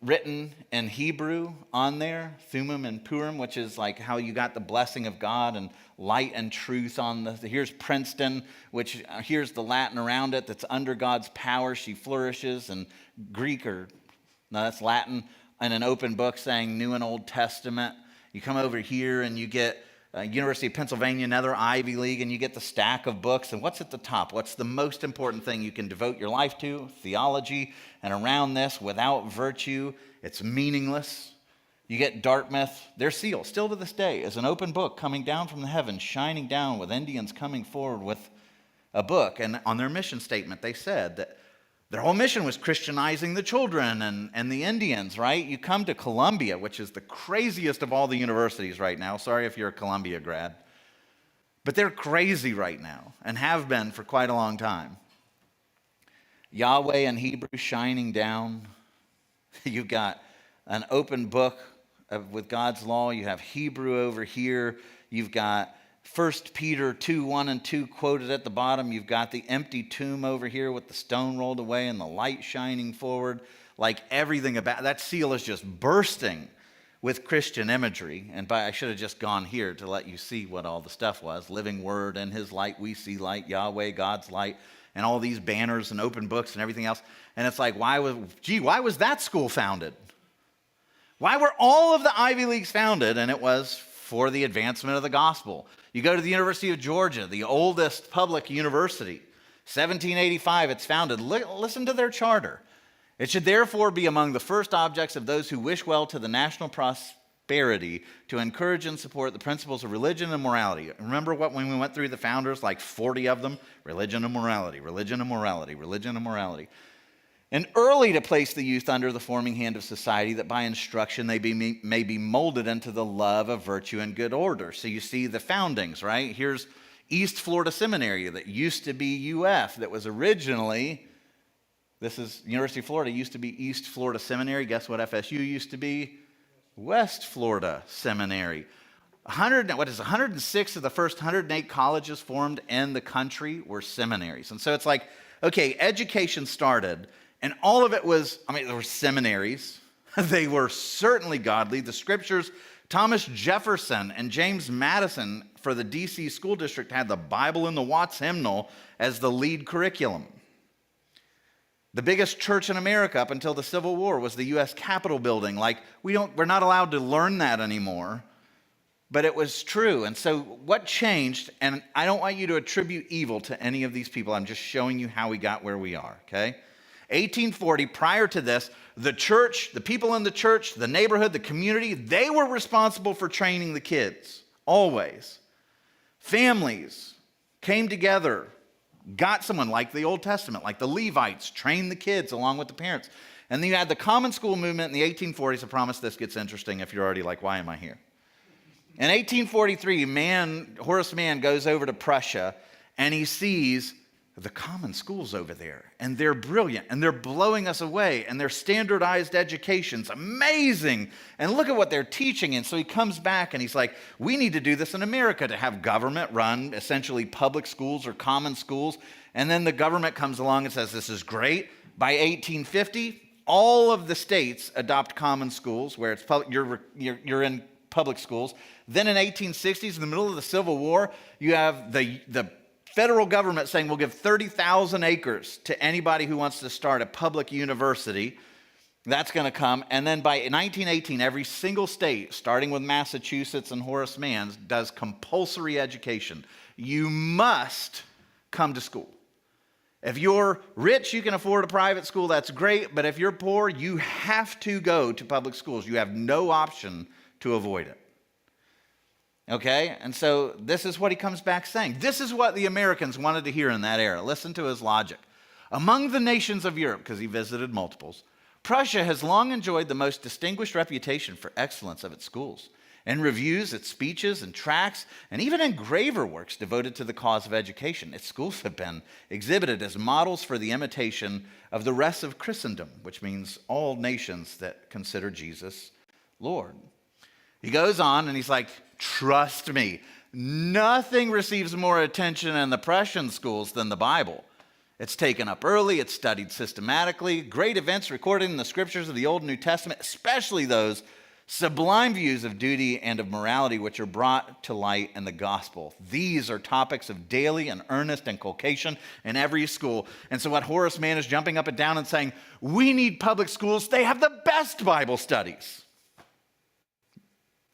written in Hebrew on there, Thummim and Purim, which is like how you got the blessing of God and light and truth on here's Princeton, which here's the Latin around it that's under God's power she flourishes, and Greek that's Latin, and an open book saying New and Old Testament. You come over here and you get University of Pennsylvania, another Ivy League, and you get the stack of books. And what's at the top? What's the most important thing you can devote your life to? Theology. And around this, without virtue, it's meaningless. You get Dartmouth. Their seal, still to this day, is an open book coming down from the heavens, shining down with Indians coming forward with a book. And on their mission statement, they said that their whole mission was Christianizing the children and the Indians, right? You come to Columbia, which is the craziest of all the universities right now. Sorry if you're a Columbia grad. But they're crazy right now and have been for quite a long time. Yahweh in Hebrew shining down. You've got an open book with God's law. You have Hebrew over here. You've got 1 Peter 2, 1 and 2 quoted at the bottom. You've got the empty tomb over here with the stone rolled away and the light shining forward. Like everything about that seal is just bursting with Christian imagery. And I should have just gone here to let you see what all the stuff was. Living word, in his light we see light, Yahweh, God's light, and all these banners and open books and everything else. And it's like, why was that school founded? Why were all of the Ivy Leagues founded? And it was for the advancement of the gospel. You go to the University of Georgia, the oldest public university, 1785 it's founded. Listen to their charter. It should therefore be among the first objects of those who wish well to the national prosperity to encourage and support the principles of religion and morality. Remember when we went through the founders, like 40 of them? Religion and morality, religion and morality, religion and morality. And early to place the youth under the forming hand of society, that by instruction they may be molded into the love of virtue and good order. So you see the foundings, right? Here's East Florida Seminary that used to be UF, that was originally, this is University of Florida, used to be East Florida Seminary. Guess what FSU used to be? West Florida Seminary. 106 of the first 108 colleges formed in the country were seminaries. And so it's like, okay, education started, and all of it was, there were seminaries. They were certainly godly. The scriptures, Thomas Jefferson and James Madison for the D.C. school district had the Bible and the Watts hymnal as the lead curriculum. The biggest church in America up until the Civil War was the U.S. Capitol building. Like, we're not allowed to learn that anymore, but it was true. And so what changed, and I don't want you to attribute evil to any of these people. I'm just showing you how we got where we are, okay? 1840, prior to this, the church, the people in the church, the neighborhood, the community, they were responsible for training the kids, always. Families came together, got someone like the Old Testament, like the Levites, trained the kids along with the parents. And then you had the common school movement in the 1840s. I promise this gets interesting if you're already like, why am I here? In 1843, Horace Mann goes over to Prussia, and he sees the common schools over there, and they're brilliant, and they're blowing us away, and their standardized education's amazing, and look at what they're teaching. And so he comes back, and he's like, we need to do this in America, to have government run essentially public schools or common schools. And then the government comes along and says, this is great. By 1850, all of the states adopt common schools, where it's you're in public schools. Then in 1860s, in the middle of the Civil War, you have the federal government saying we'll give 30,000 acres to anybody who wants to start a public university. That's going to come. And then by 1918, every single state, starting with Massachusetts and Horace Mann, does compulsory education. You must come to school. If you're rich, you can afford a private school, that's great. But if you're poor, you have to go to public schools. You have no option to avoid it. Okay, and so this is what he comes back saying. This is what the Americans wanted to hear in that era. Listen to his logic. Among the nations of Europe, because he visited multiples, Prussia has long enjoyed the most distinguished reputation for excellence of its schools. In reviews, its speeches and tracts, and even in graver works devoted to the cause of education. Its schools have been exhibited as models for the imitation of the rest of Christendom, which means all nations that consider Jesus Lord. He goes on and he's like, trust me, nothing receives more attention in the Prussian schools than the Bible. It's taken up early, it's studied systematically, great events recorded in the scriptures of the Old and New Testament, especially those sublime views of duty and of morality which are brought to light in the gospel. These are topics of daily and earnest inculcation in every school. And so what Horace Mann is jumping up and down and saying, we need public schools, they have the best Bible studies.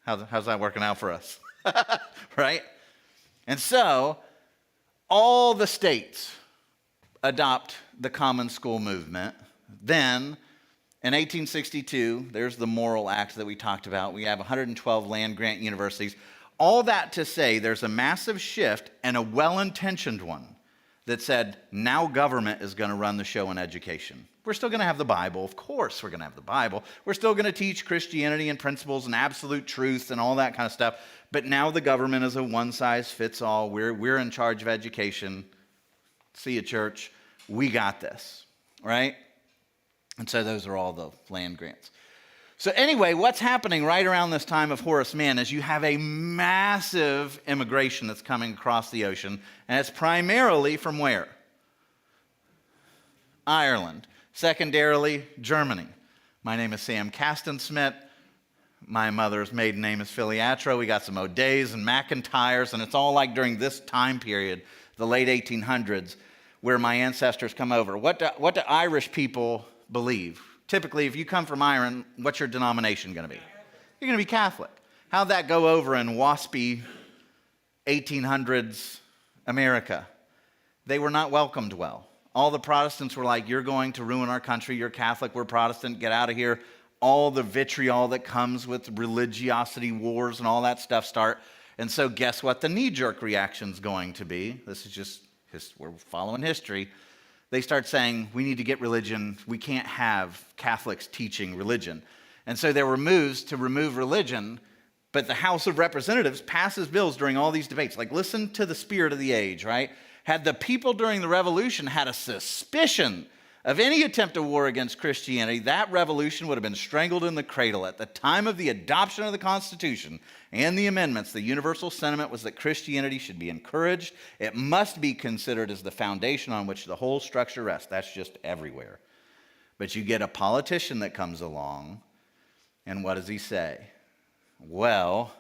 How's that working out for us? Right? And so, all the states adopt the common school movement. Then, in 1862, there's the Morrill Act that we talked about. We have 112 land-grant universities. All that to say, there's a massive shift and a well-intentioned one that said, now government is going to run the show in education. We're still going to have the Bible. Of course we're going to have the Bible. We're still going to teach Christianity and principles and absolute truth and all that kind of stuff. But now the government is a one-size-fits-all. We're in charge of education. See you, church. We got this, right? And so those are all the land grants. So anyway, what's happening right around this time of Horace Mann is you have a massive immigration that's coming across the ocean, and it's primarily from where? Ireland. Secondarily, Germany. My name is Sam Castensmith. My mother's maiden name is Filiatro. We got some O'Days and McIntyres, and it's all like during this time period, the late 1800s, where my ancestors come over. What do Irish people believe? Typically, if you come from Ireland, what's your denomination going to be? You're going to be Catholic. How'd that go over in waspy 1800s America? They were not welcomed well. All the Protestants were like, you're going to ruin our country. You're Catholic. We're Protestant. Get out of here. All the vitriol that comes with religiosity wars and all that stuff start. And so guess what the knee-jerk reaction's going to be? This is just, we're following history. They start saying, we need to get religion. We can't have Catholics teaching religion. And so there were moves to remove religion, but the House of Representatives passes bills during all these debates. Like, listen to the spirit of the age, right? Had the people during the revolution had a suspicion of any attempt at war against Christianity, that revolution would have been strangled in the cradle. At the time of the adoption of the Constitution and the amendments, the universal sentiment was that Christianity should be encouraged. It must be considered as the foundation on which the whole structure rests. That's just everywhere. But you get a politician that comes along, and what does he say? Well,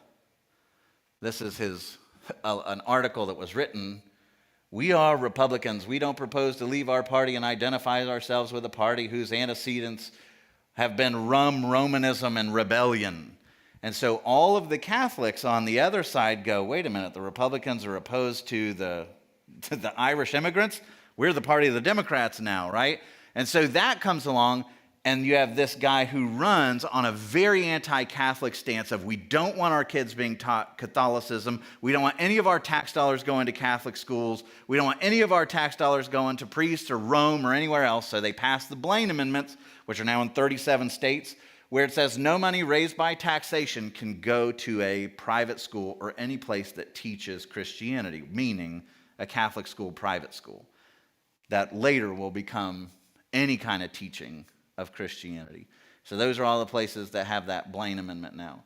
this is an article that was written. We are Republicans. We don't propose to leave our party and identify ourselves with a party whose antecedents have been Romanism and rebellion. And so all of the Catholics on the other side go, wait a minute, the Republicans are opposed to the Irish immigrants? We're the party of the Democrats now, right? And so that comes along, and you have this guy who runs on a very anti-Catholic stance of we don't want our kids being taught Catholicism. We don't want any of our tax dollars going to Catholic schools. We don't want any of our tax dollars going to priests or Rome or anywhere else. So they passed the Blaine Amendments, which are now in 37 states, where it says no money raised by taxation can go to a private school or any place that teaches Christianity, meaning a Catholic school, private school. That later will become any kind of teaching of Christianity. So those are all the places that have that Blaine Amendment now.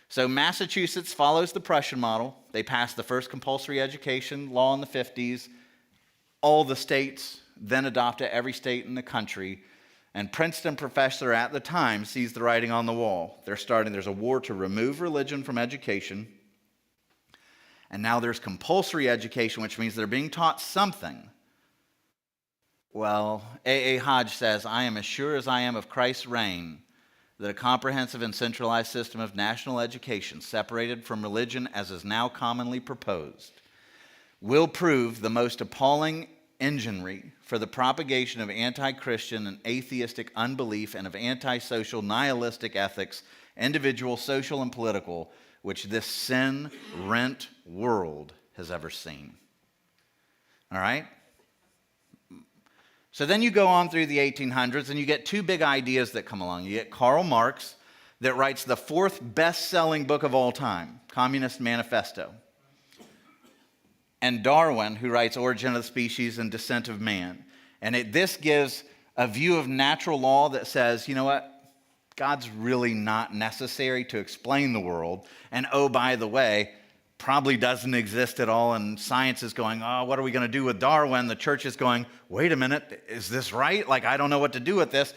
So Massachusetts follows the Prussian model. They passed the first compulsory education law in the 50s. All the states then adopt it, every state in the country. And Princeton professor at the time sees the writing on the wall. There's a war to remove religion from education. And now there's compulsory education, which means they're being taught something. Well, A.A. Hodge says, I am as sure as I am of Christ's reign that a comprehensive and centralized system of national education, separated from religion as is now commonly proposed, will prove the most appalling enginery for the propagation of anti-Christian and atheistic unbelief and of antisocial nihilistic ethics, individual, social, and political, which this sin-rent world has ever seen. All right? So then you go on through the 1800s and you get two big ideas that come along. You get Karl Marx, that writes the fourth best-selling book of all time, Communist Manifesto. And Darwin, who writes Origin of the Species and Descent of Man. And this gives a view of natural law that says, you know what? God's really not necessary to explain the world. And oh, by the way, probably doesn't exist at all. And science is going, oh, what are we going to do with Darwin? The church is going, wait a minute, is this right? Like, I don't know what to do with this.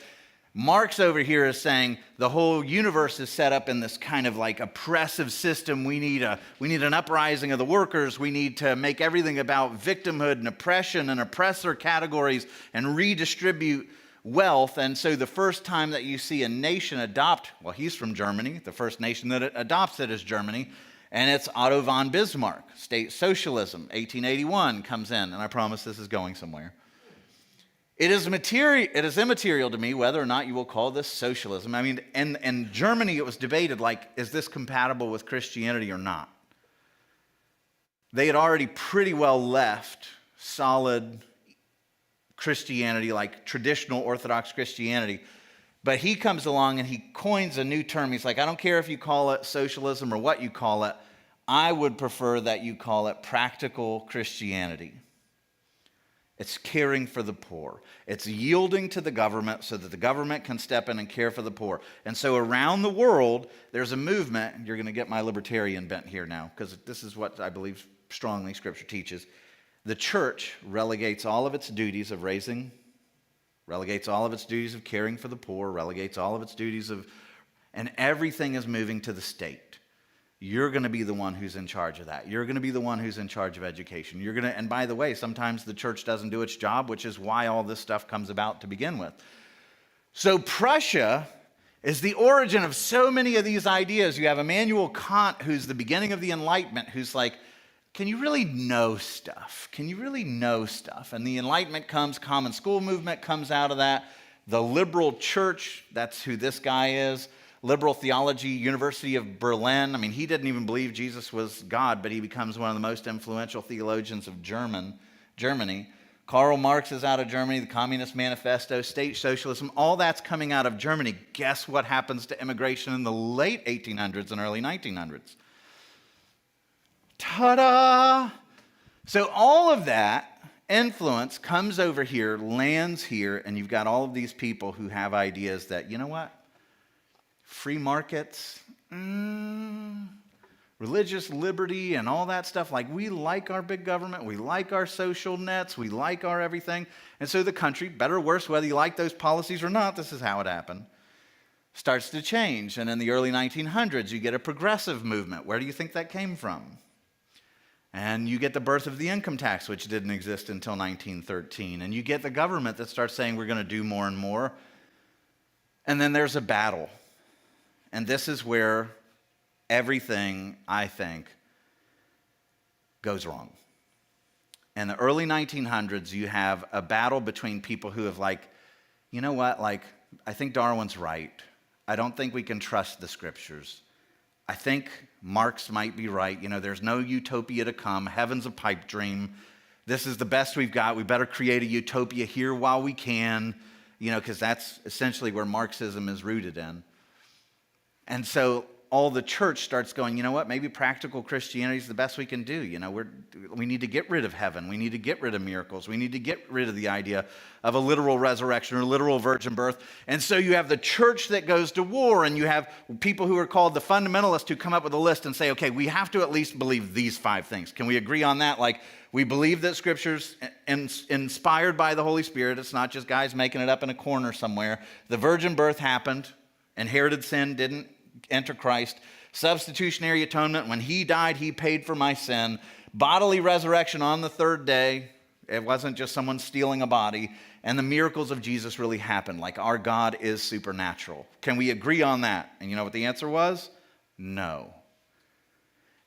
Marx over here is saying the whole universe is set up in this kind of like oppressive system. We need an uprising of the workers. We need to make everything about victimhood and oppression and oppressor categories and redistribute wealth. And so the first time that you see a nation adopt, well, he's from Germany. The first nation that adopts it is Germany. And it's Otto von Bismarck. State socialism, 1881 comes in. And I promise this is going somewhere. It is immaterial to me whether or not you will call this socialism. I mean, in Germany, it was debated, like, is this compatible with Christianity or not? They had already pretty well left solid Christianity, like traditional Orthodox Christianity. But he comes along and he coins a new term. He's like, I don't care if you call it socialism or what you call it. I would prefer that you call it practical Christianity. It's caring for the poor. It's yielding to the government so that the government can step in and care for the poor. And so around the world, there's a movement. You're going to get my libertarian bent here now, because this is what I believe strongly Scripture teaches. The church relegates all of its duties of raising, relegates all of its duties of caring for the poor, relegates all of its duties of, and everything is moving to the state. You're going to be the one who's in charge of that. You're going to be the one who's in charge of education. And by the way, sometimes the church doesn't do its job, which is why all this stuff comes about to begin with. So Prussia is the origin of so many of these ideas. You have Immanuel Kant, who's the beginning of the Enlightenment, who's like, can you really know stuff? Can you really know stuff? And the Enlightenment comes, common school movement comes out of that. The liberal church, that's who this guy is. Liberal theology, University of Berlin. I mean, he didn't even believe Jesus was God, but he becomes one of the most influential theologians of Germany. Karl Marx is out of Germany, the Communist Manifesto, state socialism, all that's coming out of Germany. Guess what happens to immigration in the late 1800s and early 1900s? Ta-da! So all of that influence comes over here, lands here, and you've got all of these people who have ideas that, you know what? Free markets, religious liberty and all that stuff. Like, we like our big government. We like our social nets. We like our everything. And so the country, better or worse, whether you like those policies or not, this is how it happened, starts to change. And in the early 1900s, you get a progressive movement. Where do you think that came from? And you get the birth of the income tax, which didn't exist until 1913. And you get the government that starts saying we're going to do more and more. And then there's a battle. And this is where everything, I think, goes wrong. In the early 1900s, you have a battle between people who have like, you know what, like, I think Darwin's right. I don't think we can trust the Scriptures. I think Marx might be right. You know, there's no utopia to come. Heaven's a pipe dream. This is the best we've got. We better create a utopia here while we can, you know, because that's essentially where Marxism is rooted in. And so all the church starts going, you know what, maybe practical Christianity is the best we can do. You know, we need to get rid of heaven. We need to get rid of miracles. We need to get rid of the idea of a literal resurrection or literal virgin birth. And so you have the church that goes to war, and you have people who are called the fundamentalists who come up with a list and say, okay, we have to at least believe these 5 things. Can we agree on that? Like, we believe that Scripture's inspired by the Holy Spirit. It's not just guys making it up in a corner somewhere. The virgin birth happened. Inherited sin didn't enter Christ. Substitutionary atonement, when he died, he paid for my sin. Bodily resurrection on the 3rd day. It wasn't just someone stealing a body. And the miracles of Jesus really happened. Like, our God is supernatural. Can we agree on that? And you know what the answer was? No.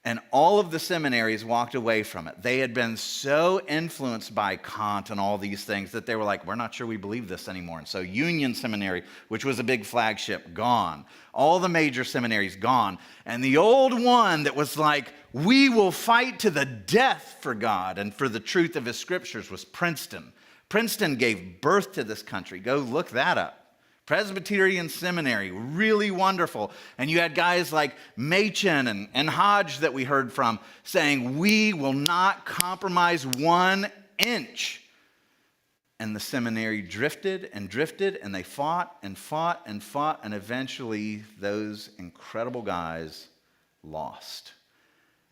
And all of the seminaries walked away from it. They had been so influenced by Kant and all these things that they were like, we're not sure we believe this anymore. And so Union Seminary, which was a big flagship, gone. All the major seminaries, gone. And the old one that was like, we will fight to the death for God and for the truth of his Scriptures, was Princeton. Princeton gave birth to this country. Go look that up. Presbyterian Seminary, really wonderful. And you had guys like Machen and Hodge that we heard from saying, we will not compromise 1 inch. And the seminary drifted, and they fought and fought and fought, and eventually those incredible guys lost.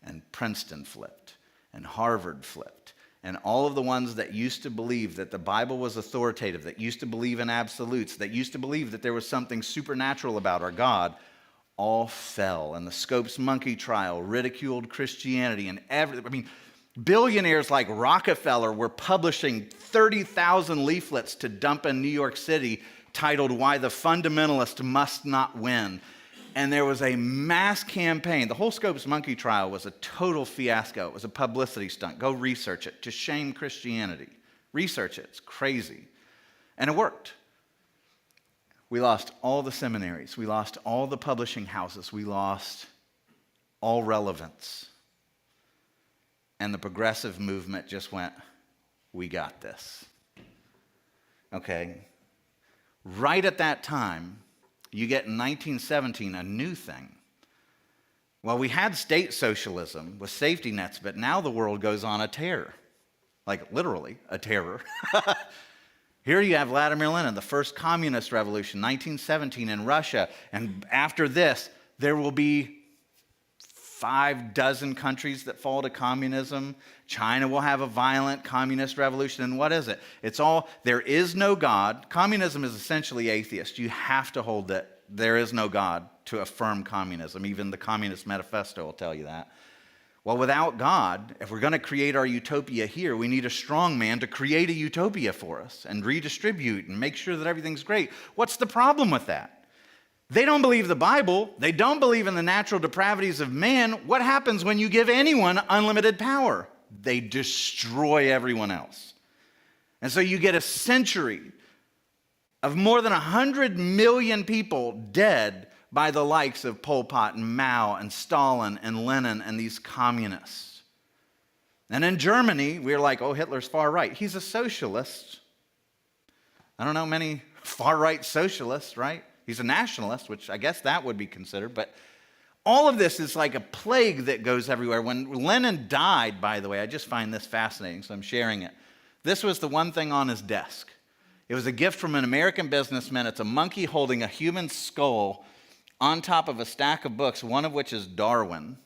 And Princeton flipped, and Harvard flipped. And all of the ones that used to believe that the Bible was authoritative, that used to believe in absolutes, that used to believe that there was something supernatural about our God, all fell. And the Scopes Monkey trial ridiculed Christianity. And billionaires like Rockefeller were publishing 30,000 leaflets to dump in New York City titled, "Why the Fundamentalist Must Not Win." And there was a mass campaign. The whole Scopes Monkey trial was a total fiasco. It was a publicity stunt. Go research it to shame Christianity. Research it. It's crazy. And it worked. We lost all the seminaries. We lost all the publishing houses. We lost all relevance. And the progressive movement just went, we got this. Okay. Right at that time, you get in 1917 a new thing. Well, we had state socialism with safety nets, but now the world goes on a tear. Like literally a terror. Here you have Vladimir Lenin, the first communist revolution, 1917 in Russia. And after this, there will be 6 countries that fall to communism. China will have a violent communist revolution. And what is it? It's all, there is no God. Communism is essentially atheist. You have to hold that there is no God to affirm communism. Even the Communist Manifesto will tell you that. Well, without God, if we're going to create our utopia here, we need a strong man to create a utopia for us and redistribute and make sure that everything's great. What's the problem with that? They don't believe the Bible. They don't believe in the natural depravities of man. What happens when you give anyone unlimited power? They destroy everyone else. And so you get a century of more than 100 million people dead by the likes of Pol Pot and Mao and Stalin and Lenin and these communists. And in Germany, we're like, oh, Hitler's far right. He's a socialist. I don't know many far-right socialists, right? He's a nationalist, which I guess that would be considered. But all of this is like a plague that goes everywhere. When Lenin died, by the way, I just find this fascinating, so I'm sharing it. This was the one thing on his desk. It was a gift from an American businessman. It's a monkey holding a human skull on top of a stack of books, one of which is Darwin,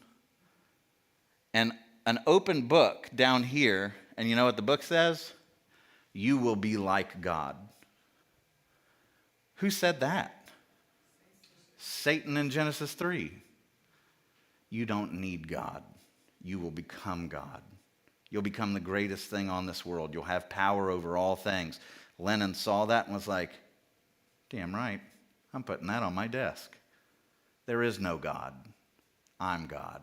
and an open book down here. And you know what the book says? You will be like God. Who said that? Satan in Genesis 3. You don't need God. You will become God. You'll become the greatest thing on this world. You'll have power over all things. Lenin saw that and was like, damn right, I'm putting that on my desk. There is no God. I'm God.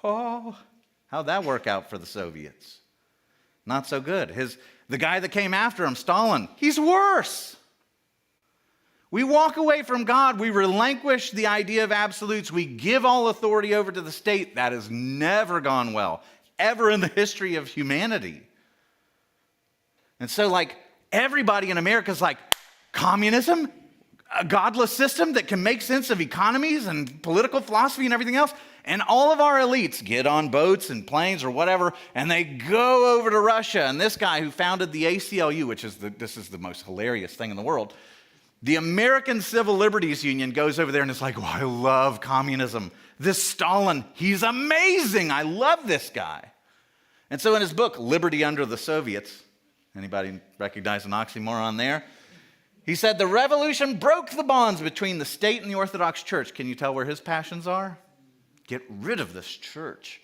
Oh, how'd that work out for the Soviets? Not so good. The guy that came after him, Stalin, he's worse. We walk away from God. We relinquish the idea of absolutes. We give all authority over to the state. That has never gone well, ever in the history of humanity. And so, everybody in America is like, communism? A godless system that can make sense of economies and political philosophy and everything else? And all of our elites get on boats and planes or whatever, and they go over to Russia. And this guy who founded the ACLU, this is the most hilarious thing in the world, the American Civil Liberties Union goes over there and is like, oh, I love communism. This Stalin, he's amazing. I love this guy. And so in his book, Liberty Under the Soviets, anybody recognize an oxymoron there? He said, the revolution broke the bonds between the state and the Orthodox Church. Can you tell where his passions are? Get rid of this church.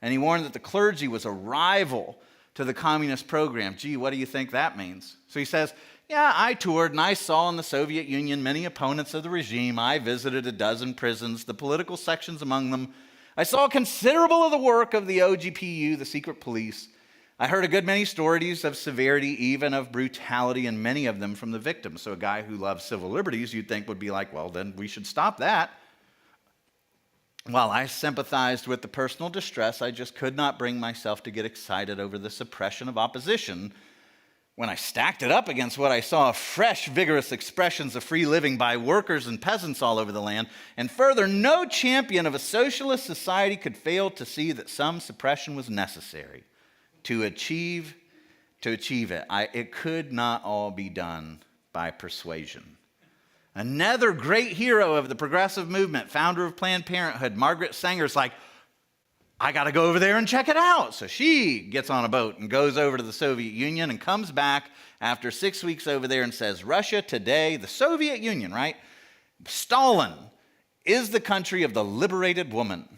And he warned that the clergy was a rival to the communist program. Gee, what do you think that means? So he says, yeah, I toured and I saw in the Soviet Union many opponents of the regime. I visited a dozen prisons, the political sections among them. I saw considerable of the work of the OGPU, the secret police. I heard a good many stories of severity, even of brutality, and many of them from the victims. So a guy who loves civil liberties, you'd think would be like, well, then we should stop that. While I sympathized with the personal distress, I just could not bring myself to get excited over the suppression of opposition. When I stacked it up against what I saw, fresh, vigorous expressions of free living by workers and peasants all over the land, and further, no champion of a socialist society could fail to see that some suppression was necessary to achieve it. It could not all be done by persuasion. Another great hero of the progressive movement, founder of Planned Parenthood, Margaret Sanger's like, I got to go over there and check it out. So she gets on a boat and goes over to the Soviet Union and comes back after 6 weeks over there and says, Russia today, the Soviet Union, right? Stalin is the country of the liberated woman.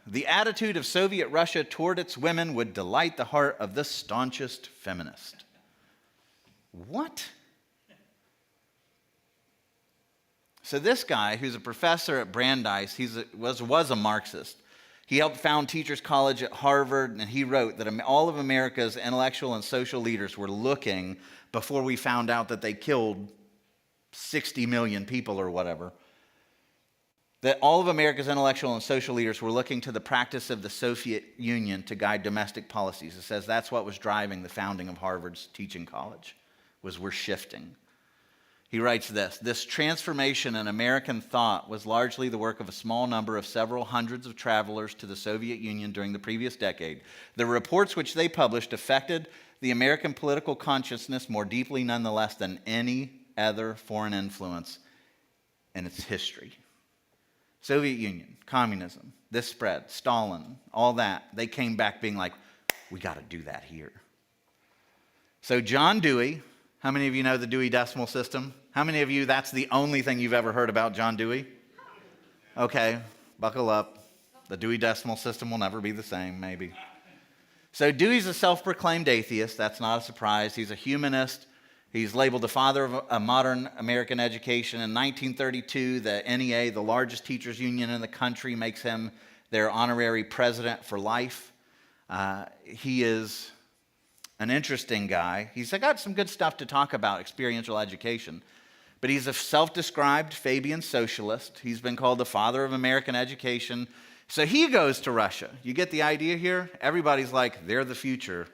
The attitude of Soviet Russia toward its women would delight the heart of the staunchest feminist. What? So this guy, who's a professor at Brandeis, was a Marxist. He helped found Teachers College at Harvard, and he wrote that all of America's intellectual and social leaders were looking, before we found out that they killed 60 million people or whatever, that all of America's intellectual and social leaders were looking to the practice of the Soviet Union to guide domestic policies. It says that's what was driving the founding of Harvard's teaching college, was we're shifting. He writes this transformation in American thought was largely the work of a small number of several hundreds of travelers to the Soviet Union during the previous decade. The reports which they published affected the American political consciousness more deeply nonetheless than any other foreign influence in its history. Soviet Union, communism, this spread, Stalin, all that, they came back being like, we got to do that here. So John Dewey, how many of you know the Dewey Decimal System? How many of you, that's the only thing you've ever heard about John Dewey? Okay, buckle up. The Dewey Decimal System will never be the same, maybe. So Dewey's a self-proclaimed atheist. That's not a surprise. He's a humanist. He's labeled the father of a modern American education. In 1932, the NEA, the largest teachers union in the country, makes him their honorary president for life. He is an interesting guy. He's got some good stuff to talk about, experiential education. But he's a self-described Fabian socialist. He's been called the father of American education. So he goes to Russia. You get the idea here? Everybody's like, they're the future.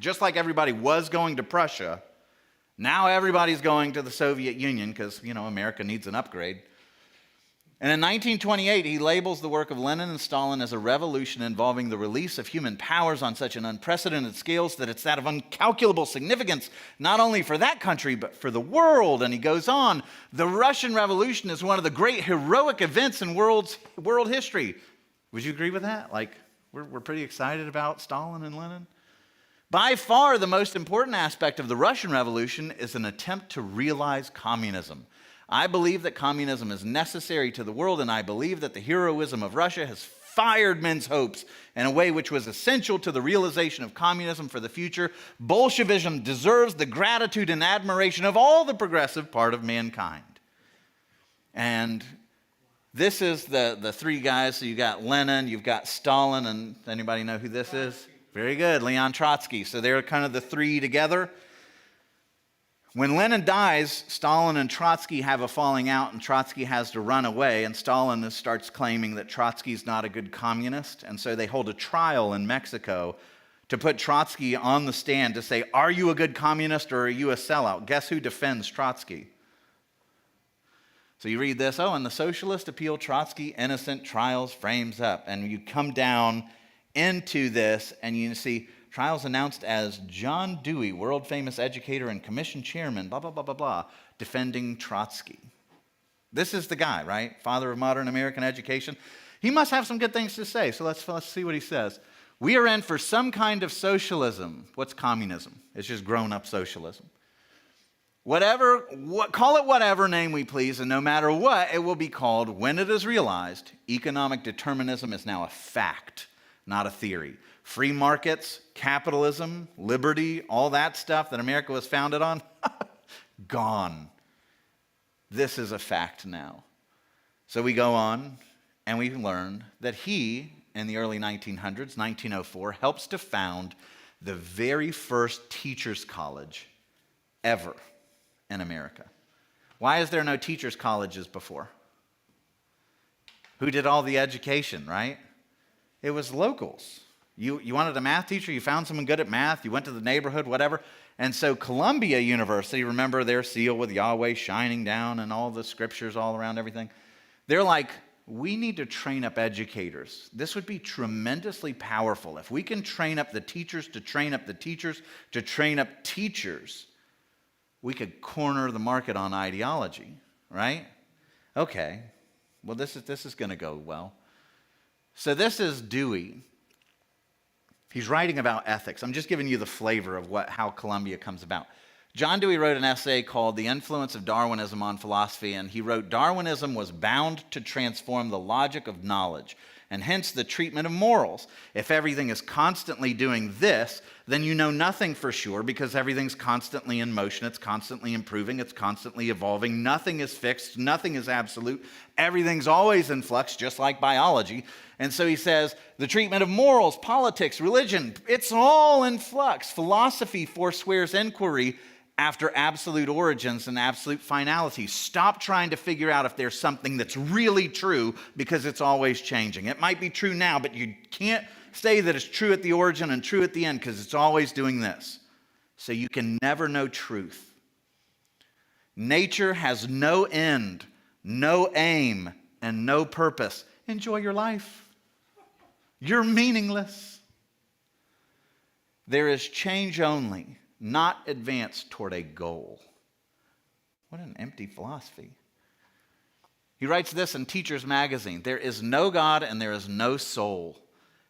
Just like everybody was going to Prussia, now everybody's going to the Soviet Union because, America needs an upgrade. And in 1928, he labels the work of Lenin and Stalin as a revolution involving the release of human powers on such an unprecedented scale that it's that of incalculable significance, not only for that country, but for the world. And he goes on, the Russian Revolution is one of the great heroic events in world history. Would you agree with that? We're pretty excited about Stalin and Lenin. By far, the most important aspect of the Russian Revolution is an attempt to realize communism. I believe that communism is necessary to the world, and I believe that the heroism of Russia has fired men's hopes in a way which was essential to the realization of communism for the future. Bolshevism deserves the gratitude and admiration of all the progressive part of mankind. And this is the three guys. So you got Lenin, you've got Stalin, and anybody know who this is? Very good, Leon Trotsky. So they're kind of the three together. When Lenin dies, Stalin and Trotsky have a falling out, and Trotsky has to run away, and Stalin starts claiming that Trotsky's not a good communist, and so they hold a trial in Mexico to put Trotsky on the stand to say, are you a good communist or are you a sellout? Guess who defends Trotsky? So you read this, and the socialist appeal, Trotsky, innocent, trials, frames up, and you come down into this, and you see trials announced as John Dewey, world-famous educator and commission chairman, blah, blah, blah, blah, blah, defending Trotsky. This is the guy, right? Father of modern American education. He must have some good things to say, so let's see what he says. We are in for some kind of socialism. What's communism? It's just grown-up socialism. Call it whatever name we please, and no matter what, it will be called when it is realized. Economic determinism is now a fact, not a theory. Free markets, capitalism, liberty, all that stuff that America was founded on, gone. This is a fact now. So we go on and we learn that he, in the early 1900s, 1904, helps to found the very first teachers' college ever in America. Why is there no teachers' colleges before? Who did all the education, right? It was locals. You wanted a math teacher, you found someone good at math, you went to the neighborhood, whatever, And so Columbia University, remember their seal with Yahweh shining down and all the scriptures all around everything? They're like, we need to train up educators. This would be tremendously powerful. If we can train up the teachers to train up the teachers to train up teachers, we could corner the market on ideology, right? Okay, well, this is going to go well. So this is Dewey. He's writing about ethics. I'm just giving you the flavor of how Columbia comes about. John Dewey wrote an essay called The Influence of Darwinism on Philosophy, and he wrote, Darwinism was bound to transform the logic of knowledge, and hence the treatment of morals. If everything is constantly doing this, then you know nothing for sure, because everything's constantly in motion, it's constantly improving, it's constantly evolving, nothing is fixed, nothing is absolute, everything's always in flux, just like biology. And so he says, the treatment of morals, politics, religion, it's all in flux. Philosophy forswears inquiry after absolute origins and absolute finality. Stop trying to figure out if there's something that's really true, because it's always changing. It might be true now, but you can't say that it's true at the origin and true at the end, because it's always doing this. So you can never know truth. Nature has no end, no aim, and no purpose. Enjoy your life. You're meaningless. There is change only, not advance toward a goal. What an empty philosophy. He writes this in Teacher's Magazine. There is no God and there is no soul.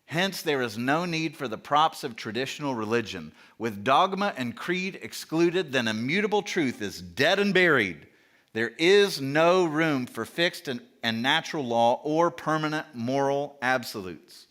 Hence, there is no need for the props of traditional religion. With dogma and creed excluded, then immutable truth is dead and buried. There is no room for fixed and natural law or permanent moral absolutes.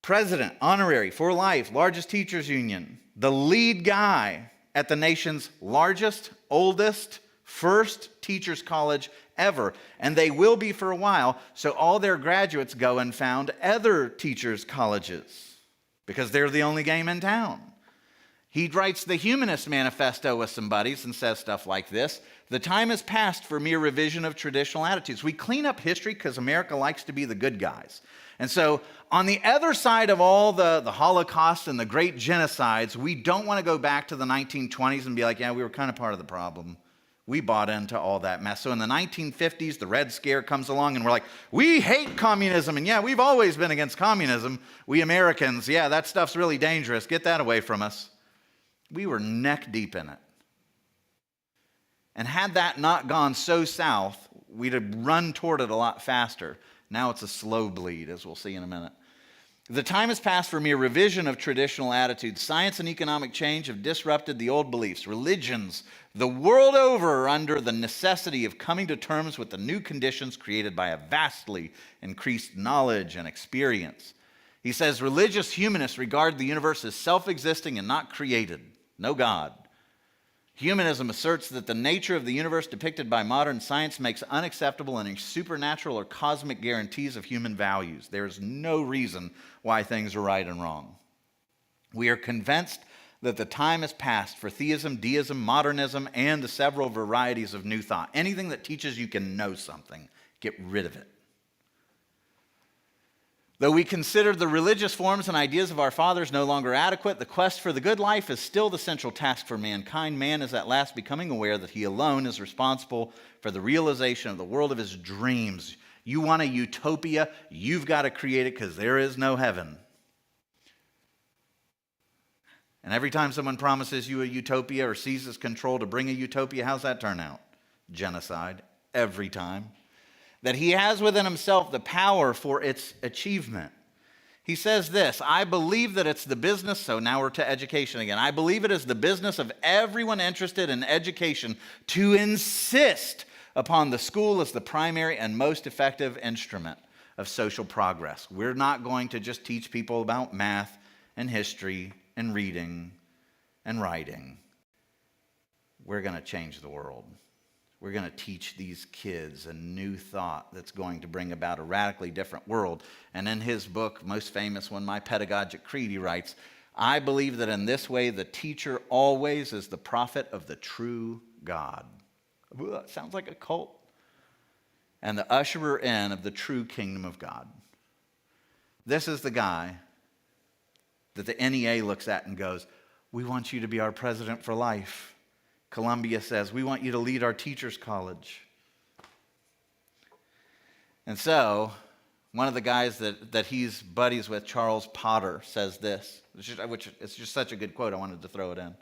President, honorary, for life, largest teachers union, the lead guy at the nation's largest, oldest, first teachers college ever. And they will be for a while, so all their graduates go and found other teachers colleges because they're the only game in town. He writes the Humanist Manifesto with some buddies and says stuff like this. The time has passed for mere revision of traditional attitudes. We clean up history because America likes to be the good guys. And so on the other side of all the Holocaust and the great genocides, we don't want to go back to the 1920s and be like, yeah, we were kind of part of the problem. We bought into all that mess. So in the 1950s, the Red Scare comes along and we're like, we hate communism. And yeah, we've always been against communism. We Americans, yeah, that stuff's really dangerous. Get that away from us. We were neck deep in it. And had that not gone so south, we'd have run toward it a lot faster. Now it's a slow bleed, as we'll see in a minute. The time has passed for mere revision of traditional attitudes. Science and economic change have disrupted the old beliefs. Religions, the world over, are under the necessity of coming to terms with the new conditions created by a vastly increased knowledge and experience. He says religious humanists regard the universe as self-existing and not created. No God. Humanism asserts that the nature of the universe depicted by modern science makes unacceptable any supernatural or cosmic guarantees of human values. There is no reason why things are right and wrong. We are convinced that the time has passed for theism, deism, modernism, and the several varieties of new thought. Anything that teaches you can know something, get rid of it. Though we consider the religious forms and ideas of our fathers no longer adequate, the quest for the good life is still the central task for mankind. Man is at last becoming aware that he alone is responsible for the realization of the world of his dreams. You want a utopia, you've got to create it because there is no heaven. And every time someone promises you a utopia or seizes control to bring a utopia, how's that turn out? Genocide, every time. That he has within himself the power for its achievement. He says this, I believe that it's the business, so now we're to education again. I believe it is the business of everyone interested in education to insist upon the school as the primary and most effective instrument of social progress. We're not going to just teach people about math and history and reading and writing. We're going to change the world. We're going to teach these kids a new thought that's going to bring about a radically different world. And in his book, most famous one, My Pedagogic Creed, he writes, I believe that in this way the teacher always is the prophet of the true God. Ugh, sounds like a cult. And the usherer in of the true kingdom of God. This is the guy that the NEA looks at and goes, we want you to be our president for life. Columbia says, we want you to lead our teachers' college. And so, one of the guys that he's buddies with, Charles Potter, says this, which it's just such a good quote, I wanted to throw it in.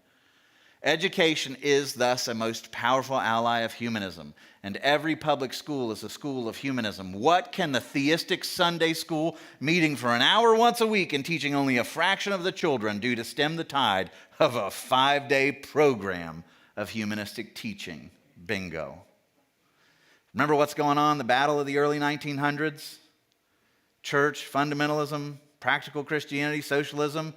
Education is thus a most powerful ally of humanism, and every public school is a school of humanism. What can the theistic Sunday school, meeting for an hour once a week and teaching only a fraction of the children, do to stem the tide of a 5-day program of humanistic teaching? Bingo. Remember what's going on, the battle of the early 1900s? Church, fundamentalism, practical Christianity, socialism.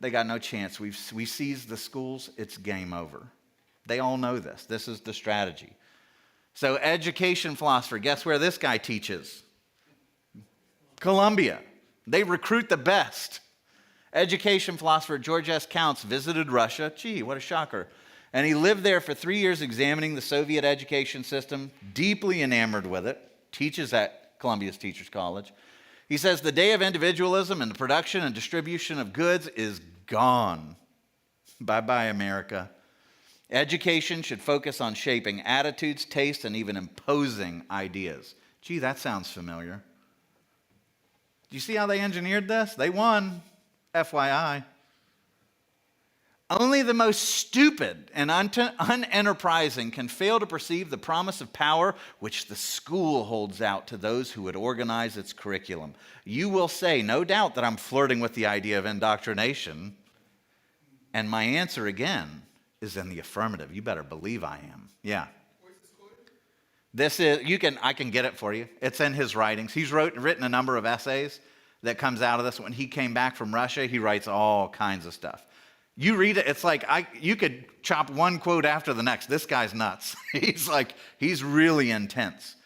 They got no chance. We seized the schools, it's game over. They all know this. This is the strategy. So education philosopher, guess where this guy teaches? Columbia. They recruit the best. Education philosopher George S. Counts visited Russia. Gee, what a shocker. And he lived there for 3 years examining the Soviet education system, deeply enamored with it, teaches at Columbia's Teachers College. He says the day of individualism and the production and distribution of goods is gone. Bye-bye, America. Education should focus on shaping attitudes, tastes, and even imposing ideas. Gee, that sounds familiar. Do you see how they engineered this? They won, FYI. Only the most stupid and unenterprising can fail to perceive the promise of power which the school holds out to those who would organize its curriculum. You will say, no doubt, that I'm flirting with the idea of indoctrination. And my answer again is in the affirmative. You better believe I am. Yeah. This is, I can get it for you. It's in his writings. He's written a number of essays that comes out of this. When he came back from Russia, he writes all kinds of stuff. You read it, it's like you could chop one quote after the next. This guy's nuts. He's really intense.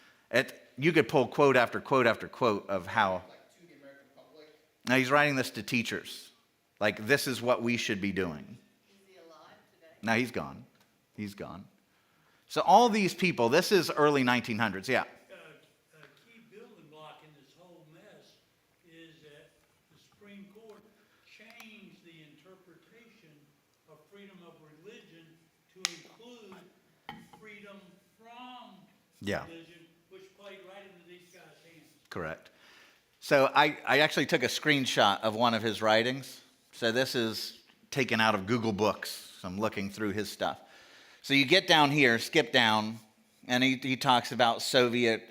You could pull quote after quote after quote of how. To the American public. Now he's writing this to teachers. Like, this is what we should be doing. Is he alive today? No, he's gone. He's gone. So all these people, this is early 1900s, yeah. A key building block in this whole mess is that the Supreme Court changed the interpretation of freedom of religion to include freedom from religion, which played right into these guys' hands. Correct. So I actually took a screenshot of one of his writings. So this is taken out of Google Books. So I'm looking through his stuff. So you get down here, skip down, and he talks about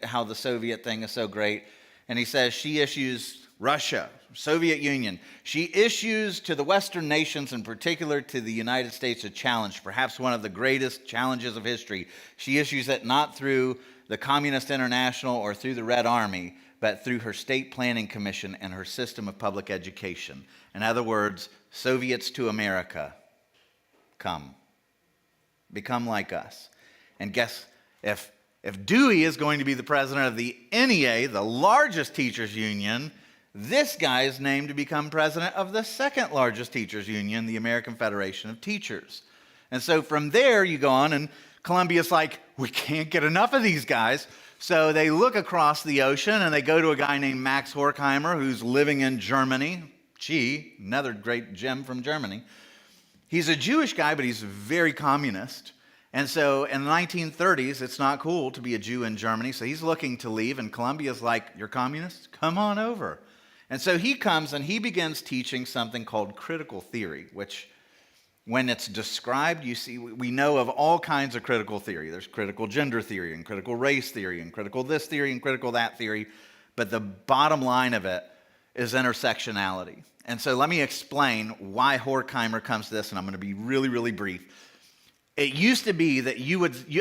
how the Soviet thing is so great. And he says she issues Russia, Soviet Union. She issues to the Western nations, in particular to the United States, a challenge, perhaps one of the greatest challenges of history. She issues it not through the Communist International or through the Red Army, but through her State Planning Commission and her system of public education. In other words, Soviets to America, come. Become like us. And guess, if Dewey is going to be the president of the NEA, the largest teachers union, this guy is named to become president of the second largest teachers union, the American Federation of Teachers. And so from there you go on, and Columbia's like, we can't get enough of these guys. So they look across the ocean and they go to a guy named Max Horkheimer who's living in Germany. Gee, another great gem from Germany. He's a Jewish guy, but he's very communist. And so in the 1930s, it's not cool to be a Jew in Germany. So he's looking to leave, and Columbia's like, you're communists? Come on over. And so he comes and he begins teaching something called critical theory, which when it's described, you see, we know of all kinds of critical theory. There's critical gender theory and critical race theory and critical this theory and critical that theory. But the bottom line of it is intersectionality. And so let me explain why Horkheimer comes to this, and I'm going to be really, really brief. It used to be that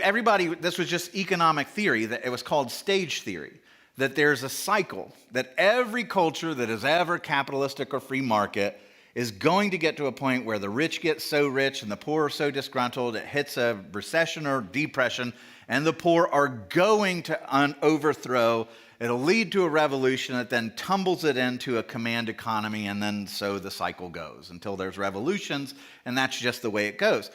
everybody, this was just economic theory, that it was called stage theory, that there's a cycle, that every culture that is ever capitalistic or free market is going to get to a point where the rich get so rich and the poor are so disgruntled, it hits a recession or depression, and the poor are going to overthrow. It'll lead to a revolution that then tumbles it into a command economy, and then so the cycle goes until there's revolutions, and that's just the way it goes.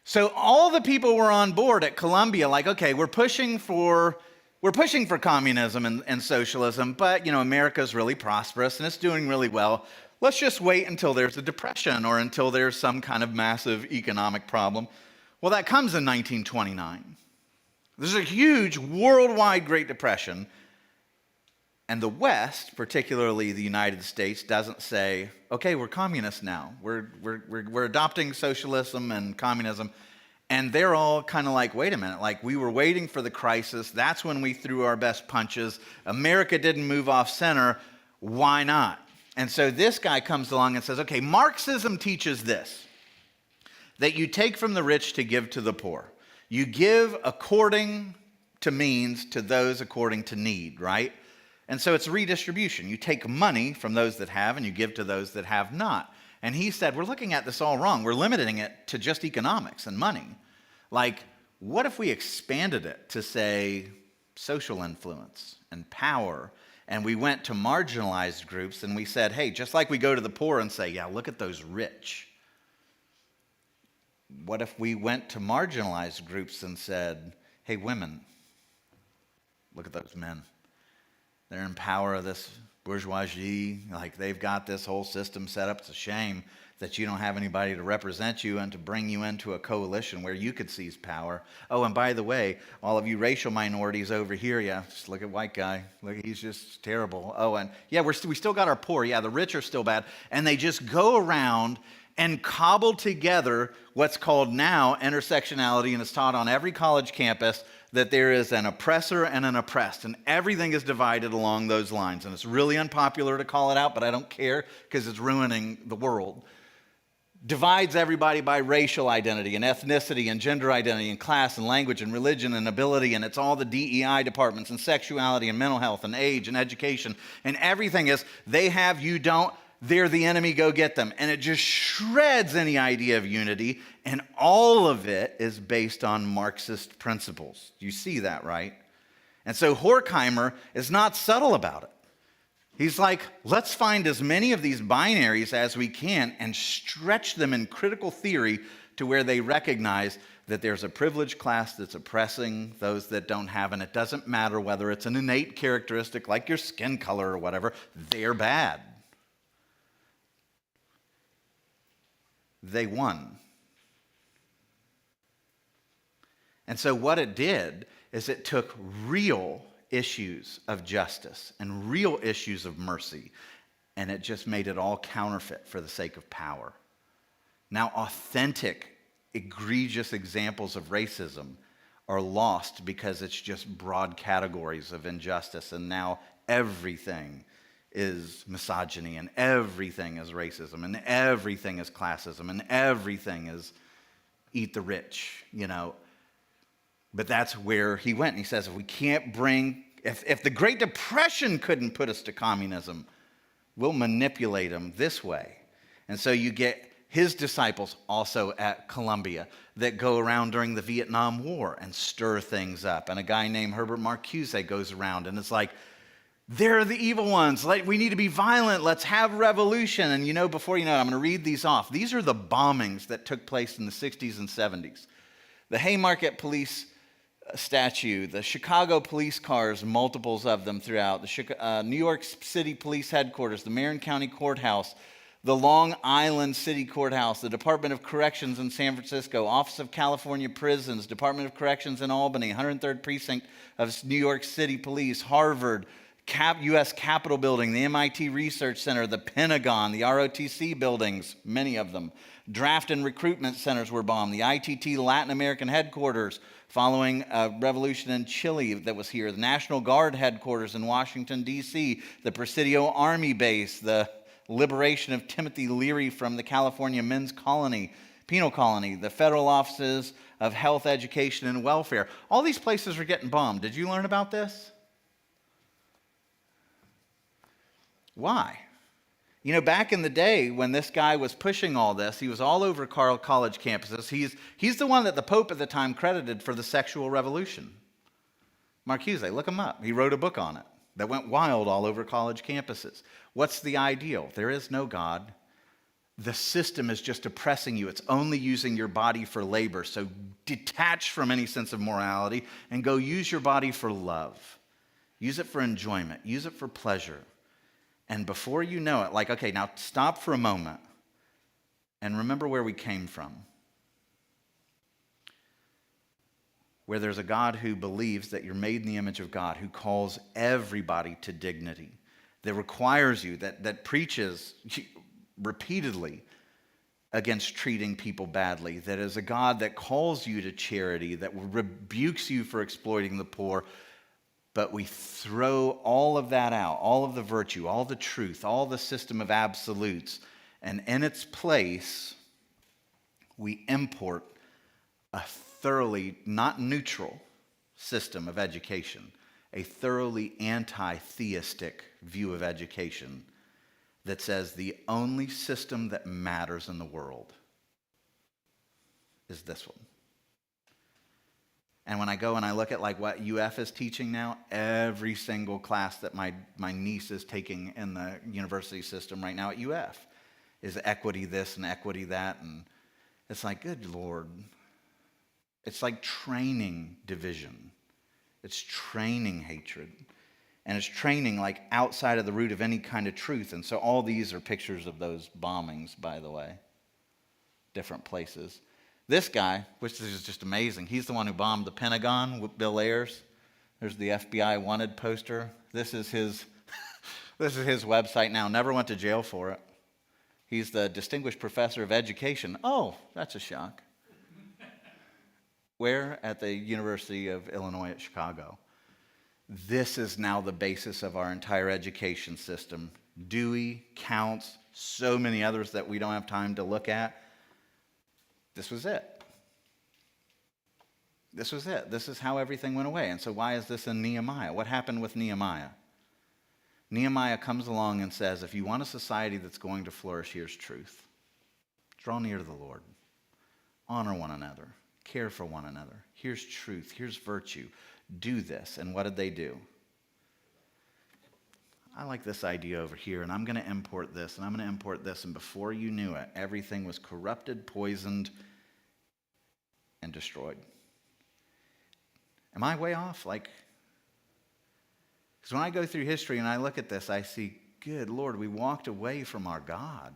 So all the people were on board at Columbia, like, okay, we're pushing for communism and socialism, but America's really prosperous and it's doing really well. let's just wait until there's a depression or until there's some kind of massive economic problem. Well, that comes in 1929. There's a huge worldwide Great Depression, and the West, particularly the United States, doesn't say, okay, we're communists now. We're adopting socialism and communism. And they're all kind of like, wait a minute, like we were waiting for the crisis. That's when we threw our best punches. America didn't move off center. Why not? And so this guy comes along and says, okay, Marxism teaches this, that you take from the rich to give to the poor. You give according to means to those according to need, right? And so it's redistribution. You take money from those that have and you give to those that have not. And he said, we're looking at this all wrong. We're limiting it to just economics and money. Like, what if we expanded it to, say, social influence and power, and we went to marginalized groups and we said, hey, just like we go to the poor and say, yeah, look at those rich. What if we went to marginalized groups and said, hey, women, look at those men. They're in power of this bourgeoisie, like they've got this whole system set up. It's a shame that you don't have anybody to represent you and to bring you into a coalition where you could seize power. Oh, and by the way, all of you racial minorities over here, yeah, just look at white guy. Look, he's just terrible. Oh, and yeah, we still got our poor. Yeah, the rich are still bad. And they just go around and cobble together what's called now intersectionality, and it's taught on every college campus, that there is an oppressor and an oppressed, and everything is divided along those lines. And it's really unpopular to call it out, but I don't care because it's ruining the world. Divides everybody by racial identity and ethnicity and gender identity and class and language and religion and ability, and it's all the DEI departments and sexuality and mental health and age and education, and everything is they have, you don't, they're the enemy, go get them. And it just shreds any idea of unity, and all of it is based on Marxist principles. You see that, right? And so Horkheimer is not subtle about it. He's like, let's find as many of these binaries as we can and stretch them in critical theory to where they recognize that there's a privileged class that's oppressing those that don't have, and it doesn't matter whether it's an innate characteristic like your skin color or whatever, they're bad. They won. And so what it did is it took real issues of justice and real issues of mercy, and it just made it all counterfeit for the sake of power. Now, authentic, egregious examples of racism are lost because it's just broad categories of injustice, and now everything is misogyny, and everything is racism, and everything is classism, and everything is eat the rich, you know. But that's where he went, and he says, if we can't bring, if the Great Depression couldn't put us to communism, we'll manipulate them this way. And so you get his disciples also at Columbia that go around during the Vietnam War and stir things up. And a guy named Herbert Marcuse goes around, and it's like, they're the evil ones. Like, we need to be violent. Let's have revolution. And you know, before you know it, I'm going to read these off. These are the bombings that took place in the 60s and 70s. The Haymarket Police statue, the Chicago police cars, multiples of them throughout, the New York City Police Headquarters, the Marin County Courthouse, the Long Island City Courthouse, the Department of Corrections in San Francisco, Office of California Prisons, Department of Corrections in Albany, 103rd Precinct of New York City Police, Harvard, U.S. Capitol Building, the MIT Research Center, the Pentagon, the ROTC buildings, many of them. Draft and recruitment centers were bombed. The ITT Latin American headquarters following a revolution in Chile that was here. The National Guard headquarters in Washington, D.C. The Presidio Army Base. The liberation of Timothy Leary from the California Men's Colony, Penal Colony. The federal offices of health, education, and welfare. All these places are getting bombed. Did you learn about this? Why? You know, back in the day when this guy was pushing all this, he was all over college campuses. He's the one that the Pope at the time credited for the sexual revolution. Marcuse, look him up. He wrote a book on it that went wild all over college campuses. What's the ideal? There is no God. The system is just oppressing you. It's only using your body for labor. So detach from any sense of morality and go use your body for love. Use it for enjoyment. Use it for pleasure. And before you know it, like, okay, now stop for a moment and remember where we came from. Where there's a God who believes that you're made in the image of God, who calls everybody to dignity, that requires you, that preaches repeatedly against treating people badly, that is a God that calls you to charity, that rebukes you for exploiting the poor. But we throw all of that out, all of the virtue, all the truth, all the system of absolutes, and in its place, we import a thoroughly not neutral system of education, a thoroughly anti-theistic view of education that says the only system that matters in the world is this one. And when I go and I look at like what UF is teaching now, every single class that my niece is taking in the university system right now at UF is equity this and equity that. And it's like, good Lord. It's like training division. It's training hatred. And it's training like outside of the root of any kind of truth. And so all these are pictures of those bombings, by the way. Different places. This guy, which is just amazing, he's the one who bombed the Pentagon with Bill Ayers. There's the FBI wanted poster. This is his website now. Never went to jail for it. He's the Distinguished Professor of Education. Oh, that's a shock. Where? At the University of Illinois at Chicago. This is now the basis of our entire education system. Dewey, Counts, so many others that we don't have time to look at. This was it. This was it. This is how everything went away. And so why is this in Nehemiah? What happened with Nehemiah? Nehemiah comes along and says, if you want a society that's going to flourish, here's truth. Draw near to the Lord. Honor one another. Care for one another. Here's truth. Here's virtue. Do this. And what did they do? I like this idea over here, and I'm going to import this, and I'm going to import this, and before you knew it, everything was corrupted, poisoned, and destroyed. Am I way off? Because when I go through history and I look at this, I see, good Lord, we walked away from our God.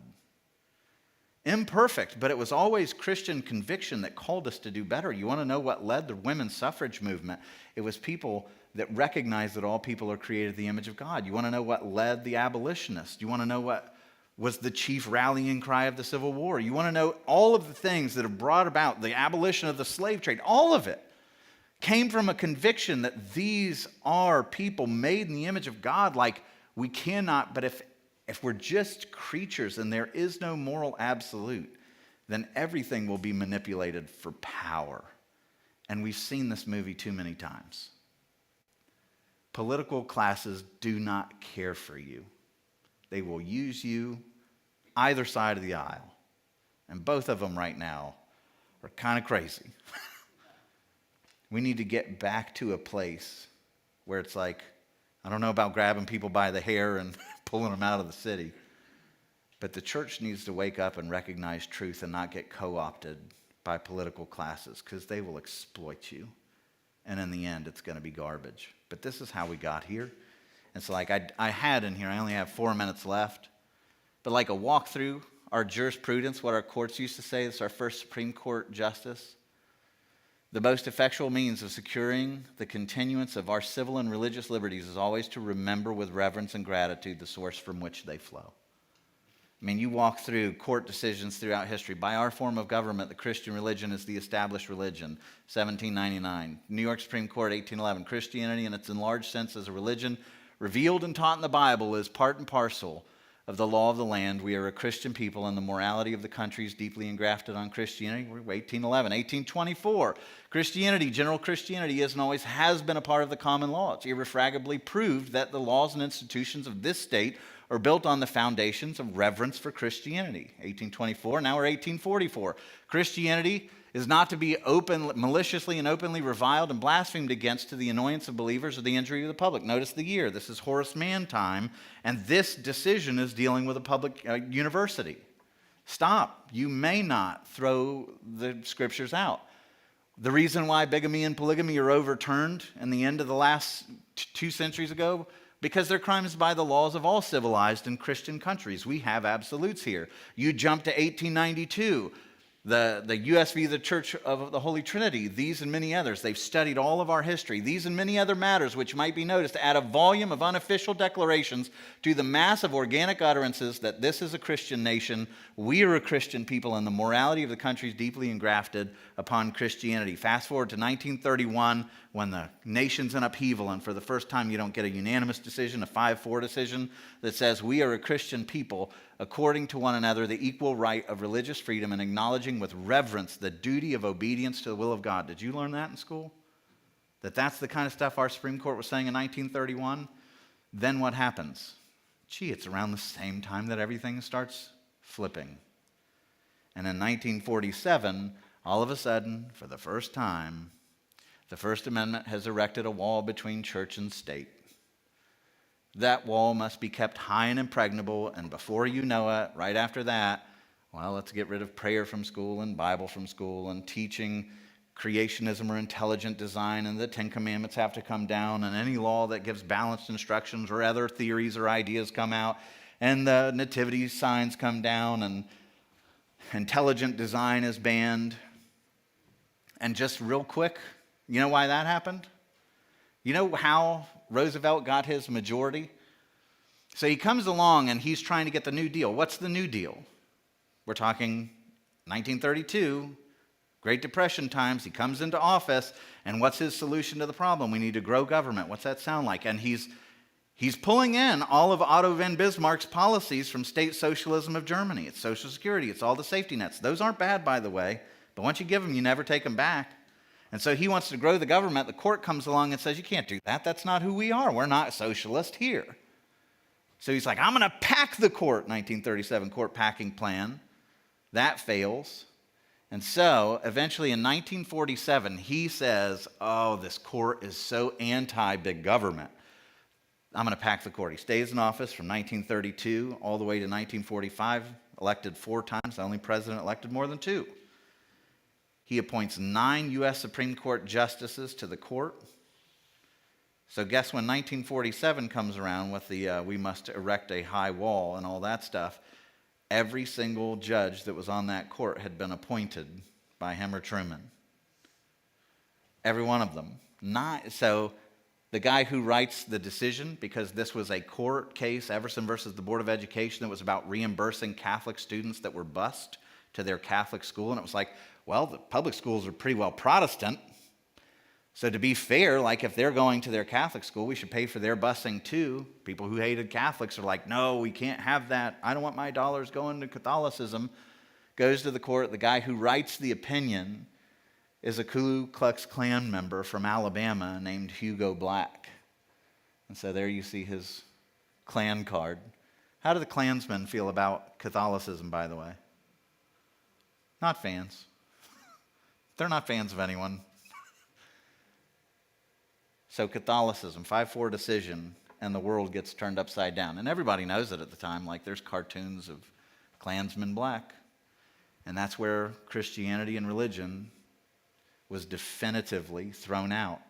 Imperfect, but it was always Christian conviction that called us to do better. You want to know what led the women's suffrage movement? It was people that recognized that all people are created in the image of God. You want to know what led the abolitionists? You want to know what was the chief rallying cry of the Civil War? You want to know all of the things that have brought about the abolition of the slave trade? All of it came from a conviction that these are people made in the image of God. Like, we cannot, but if we're just creatures and there is no moral absolute, then everything will be manipulated for power. And we've seen this movie too many times. Political classes do not care for you. They will use you either side of the aisle. And both of them right now are kind of crazy. We need to get back to a place where it's like, I don't know about grabbing people by the hair and pulling them out of the city, but the church needs to wake up and recognize truth and not get co-opted by political classes, because they will exploit you. And in the end, it's going to be garbage. But this is how we got here. And so I had in here, I only have 4 minutes left, but like a walk through our jurisprudence, what our courts used to say, it's our first Supreme Court justice. The most effectual means of securing the continuance of our civil and religious liberties is always to remember with reverence and gratitude the source from which they flow. I mean, you walk through court decisions throughout history. By our form of government, the Christian religion is the established religion, 1799. New York Supreme Court, 1811. Christianity, in its enlarged sense as a religion revealed and taught in the Bible, is part and parcel of the law of the land. We are a Christian people, and the morality of the country is deeply engrafted on Christianity. We're 1811. 1824. Christianity, general Christianity, is and always has been a part of the common law. It's irrefragably proved that the laws and institutions of this state are built on the foundations of reverence for Christianity. 1824, now we're 1844. Christianity is not to be maliciously and openly reviled and blasphemed against to the annoyance of believers or the injury of the public. Notice the year. This is Horace Mann time, and this decision is dealing with a public university. Stop. You may not throw the scriptures out. The reason why bigamy and polygamy are overturned in the end of the last 2 centuries ago because they're crimes by the laws of all civilized and Christian countries. We have absolutes here. You jump to 1892, the USV, the Church of the Holy Trinity, these and many others. They've studied all of our history. These and many other matters which might be noticed add a volume of unofficial declarations to the mass of organic utterances that this is a Christian nation, we are a Christian people, and the morality of the country is deeply engrafted upon Christianity. Fast forward to 1931, when the nation's in upheaval, and for the first time you don't get a unanimous decision, a 5-4 decision that says we are a Christian people, according to one another, the equal right of religious freedom and acknowledging with reverence the duty of obedience to the will of God. Did you learn that in school? That's the kind of stuff our Supreme Court was saying in 1931? Then what happens? Gee, it's around the same time that everything starts flipping. And in 1947, all of a sudden, for the first time, the First Amendment has erected a wall between church and state. That wall must be kept high and impregnable, and before you know it, right after that, well, let's get rid of prayer from school and Bible from school and teaching creationism or intelligent design, and the Ten Commandments have to come down, and any law that gives balanced instructions or other theories or ideas come out, and the nativity signs come down, and intelligent design is banned. And just real quick, you know why that happened? You know how Roosevelt got his majority? So he comes along and he's trying to get the New Deal. What's the New Deal? We're talking 1932, Great Depression times. He comes into office, and what's his solution to the problem? We need to grow government. What's that sound like? And he's pulling in all of Otto von Bismarck's policies from state socialism of Germany. It's Social Security. It's all the safety nets. Those aren't bad, by the way, but once you give them, you never take them back. And so he wants to grow the government. The court comes along and says, you can't do that. That's not who we are. We're not socialist here. So he's like, I'm going to pack the court, 1937 court packing plan. That fails. And so eventually in 1947, he says, oh, this court is so anti-big government. I'm going to pack the court. He stays in office from 1932 all the way to 1945, elected 4 times, the only president elected more than 2. He appoints 9 U.S. Supreme Court justices to the court. So guess when 1947 comes around with the we must erect a high wall and all that stuff, every single judge that was on that court had been appointed by him or Truman. Every one of them. So the guy who writes the decision, because this was a court case, Everson versus the Board of Education, that was about reimbursing Catholic students that were bused to their Catholic school. And it was like, well, the public schools are pretty well Protestant. So to be fair, like if they're going to their Catholic school, we should pay for their busing too. People who hated Catholics are like, no, we can't have that. I don't want my dollars going to Catholicism. Goes to the court. The guy who writes the opinion is a Ku Klux Klan member from Alabama named Hugo Black. And so there you see his Klan card. How do the Klansmen feel about Catholicism, by the way? Not fans. They're not fans of anyone. So Catholicism, 5-4 decision, and the world gets turned upside down. And everybody knows it at the time, like there's cartoons of Klansmen black. And that's where Christianity and religion was definitively thrown out.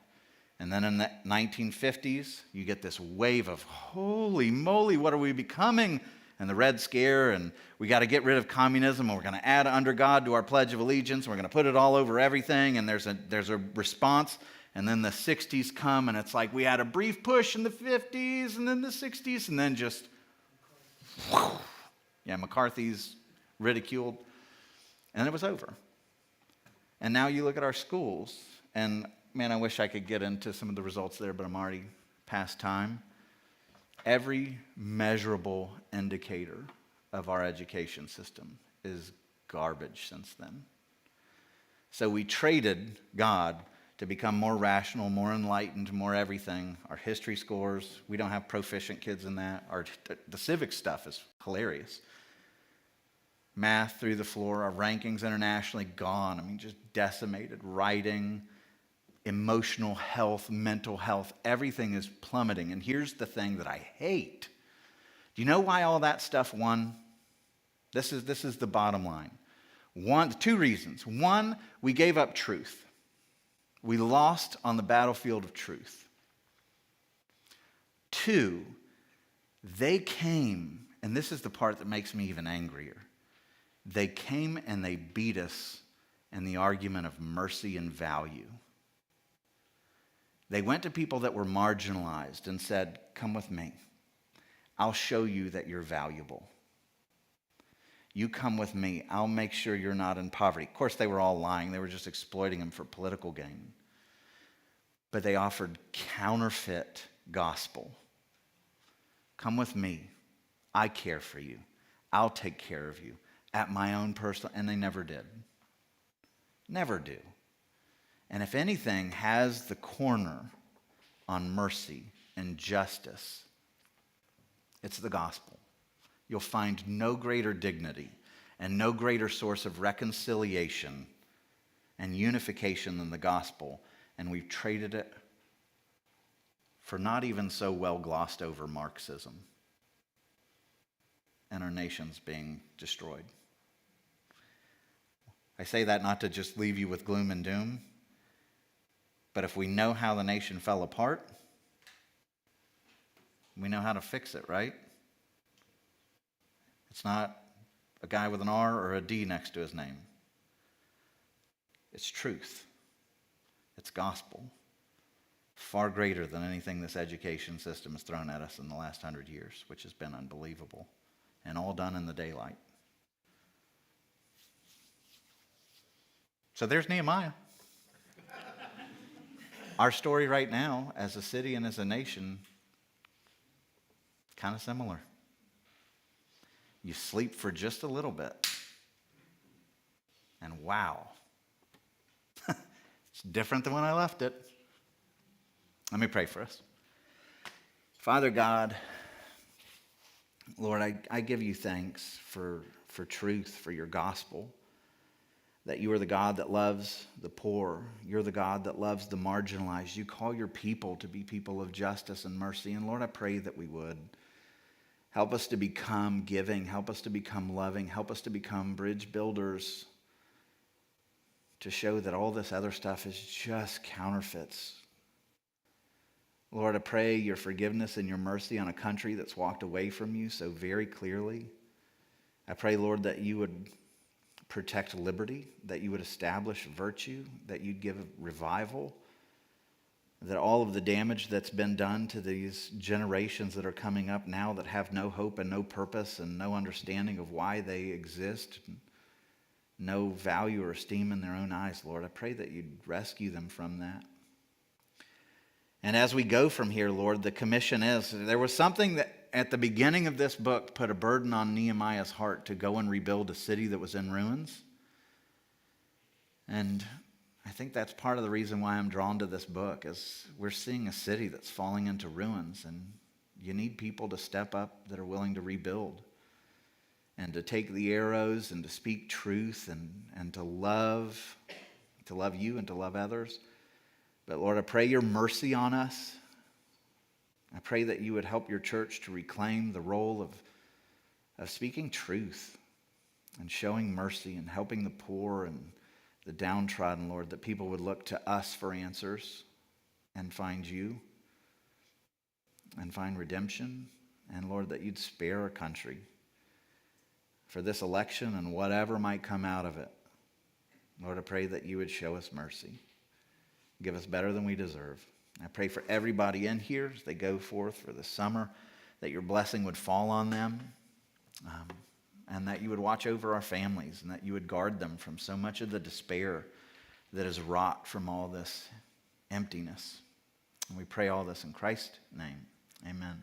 And then in the 1950s, you get this wave of, holy moly, what are we becoming? And the Red Scare, and we got to get rid of communism, and we're going to add under God to our Pledge of Allegiance, and we're going to put it all over everything, and there's a response. And then the 60s come, and it's like we had a brief push in the 50s, and then the 60s, and then just, whew, yeah, McCarthy's ridiculed, and it was over. And now you look at our schools, and man, I wish I could get into some of the results there, but I'm already past time. Every measurable indicator of our education system is garbage since then. So we traded God to become more rational, more enlightened, more everything. Our history scores, we don't have proficient kids in that. The civics stuff is hilarious. Math through the floor, our rankings internationally gone. I mean, just decimated. Writing, emotional health, mental health, everything is plummeting. And here's the thing that I hate. Do you know why all that stuff won? This is the bottom line. 2 reasons. 1, we gave up truth. We lost on the battlefield of truth. 2, they came, and this is the part that makes me even angrier. They came and they beat us in the argument of mercy and value. They went to people that were marginalized and said, come with me. I'll show you that you're valuable. You come with me. I'll make sure you're not in poverty. Of course, they were all lying. They were just exploiting him for political gain. But they offered counterfeit gospel. Come with me. I care for you. I'll take care of you at my own personal, and they never did. Never do. And if anything has the corner on mercy and justice, it's the gospel. You'll find no greater dignity and no greater source of reconciliation and unification than the gospel, and we've traded it for not even so well glossed over Marxism, and our nation's being destroyed. I say that not to just leave you with gloom and doom, but if we know how the nation fell apart, we know how to fix it, right? It's not a guy with an R or a D next to his name. It's truth. It's gospel. Far greater than anything this education system has thrown at us in the last 100 years, which has been unbelievable, and all done in the daylight. So there's Nehemiah. Our story right now, as a city and as a nation, kind of similar. You sleep for just a little bit, and wow, it's different than when I left it. Let me pray for us. Father God, Lord, I give you thanks for truth, for your gospel, that you are the God that loves the poor. You're the God that loves the marginalized. You call your people to be people of justice and mercy. And Lord, I pray that we would. Help us to become giving. Help us to become loving. Help us to become bridge builders to show that all this other stuff is just counterfeits. Lord, I pray your forgiveness and your mercy on a country that's walked away from you so very clearly. I pray, Lord, that you would protect liberty, that you would establish virtue, that you'd give revival, that all of the damage that's been done to these generations that are coming up now that have no hope and no purpose and no understanding of why they exist, no value or esteem in their own eyes, Lord, I pray that you'd rescue them from that. And as we go from here, Lord, the commission is, there was something that at the beginning of this book put a burden on Nehemiah's heart to go and rebuild a city that was in ruins. And I think that's part of the reason why I'm drawn to this book, is we're seeing a city that's falling into ruins, and you need people to step up that are willing to rebuild and to take the arrows and to speak truth and to love you and to love others. But Lord, I pray your mercy on us. I pray that you would help your church to reclaim the role of speaking truth and showing mercy and helping the poor and the downtrodden, Lord, that people would look to us for answers and find you and find redemption. And Lord, that you'd spare our country for this election and whatever might come out of it. Lord, I pray that you would show us mercy. Give us better than we deserve. I pray for everybody in here as they go forth for the summer, that your blessing would fall on them, and that you would watch over our families, and that you would guard them from so much of the despair that is wrought from all this emptiness. And we pray all this in Christ's name. Amen.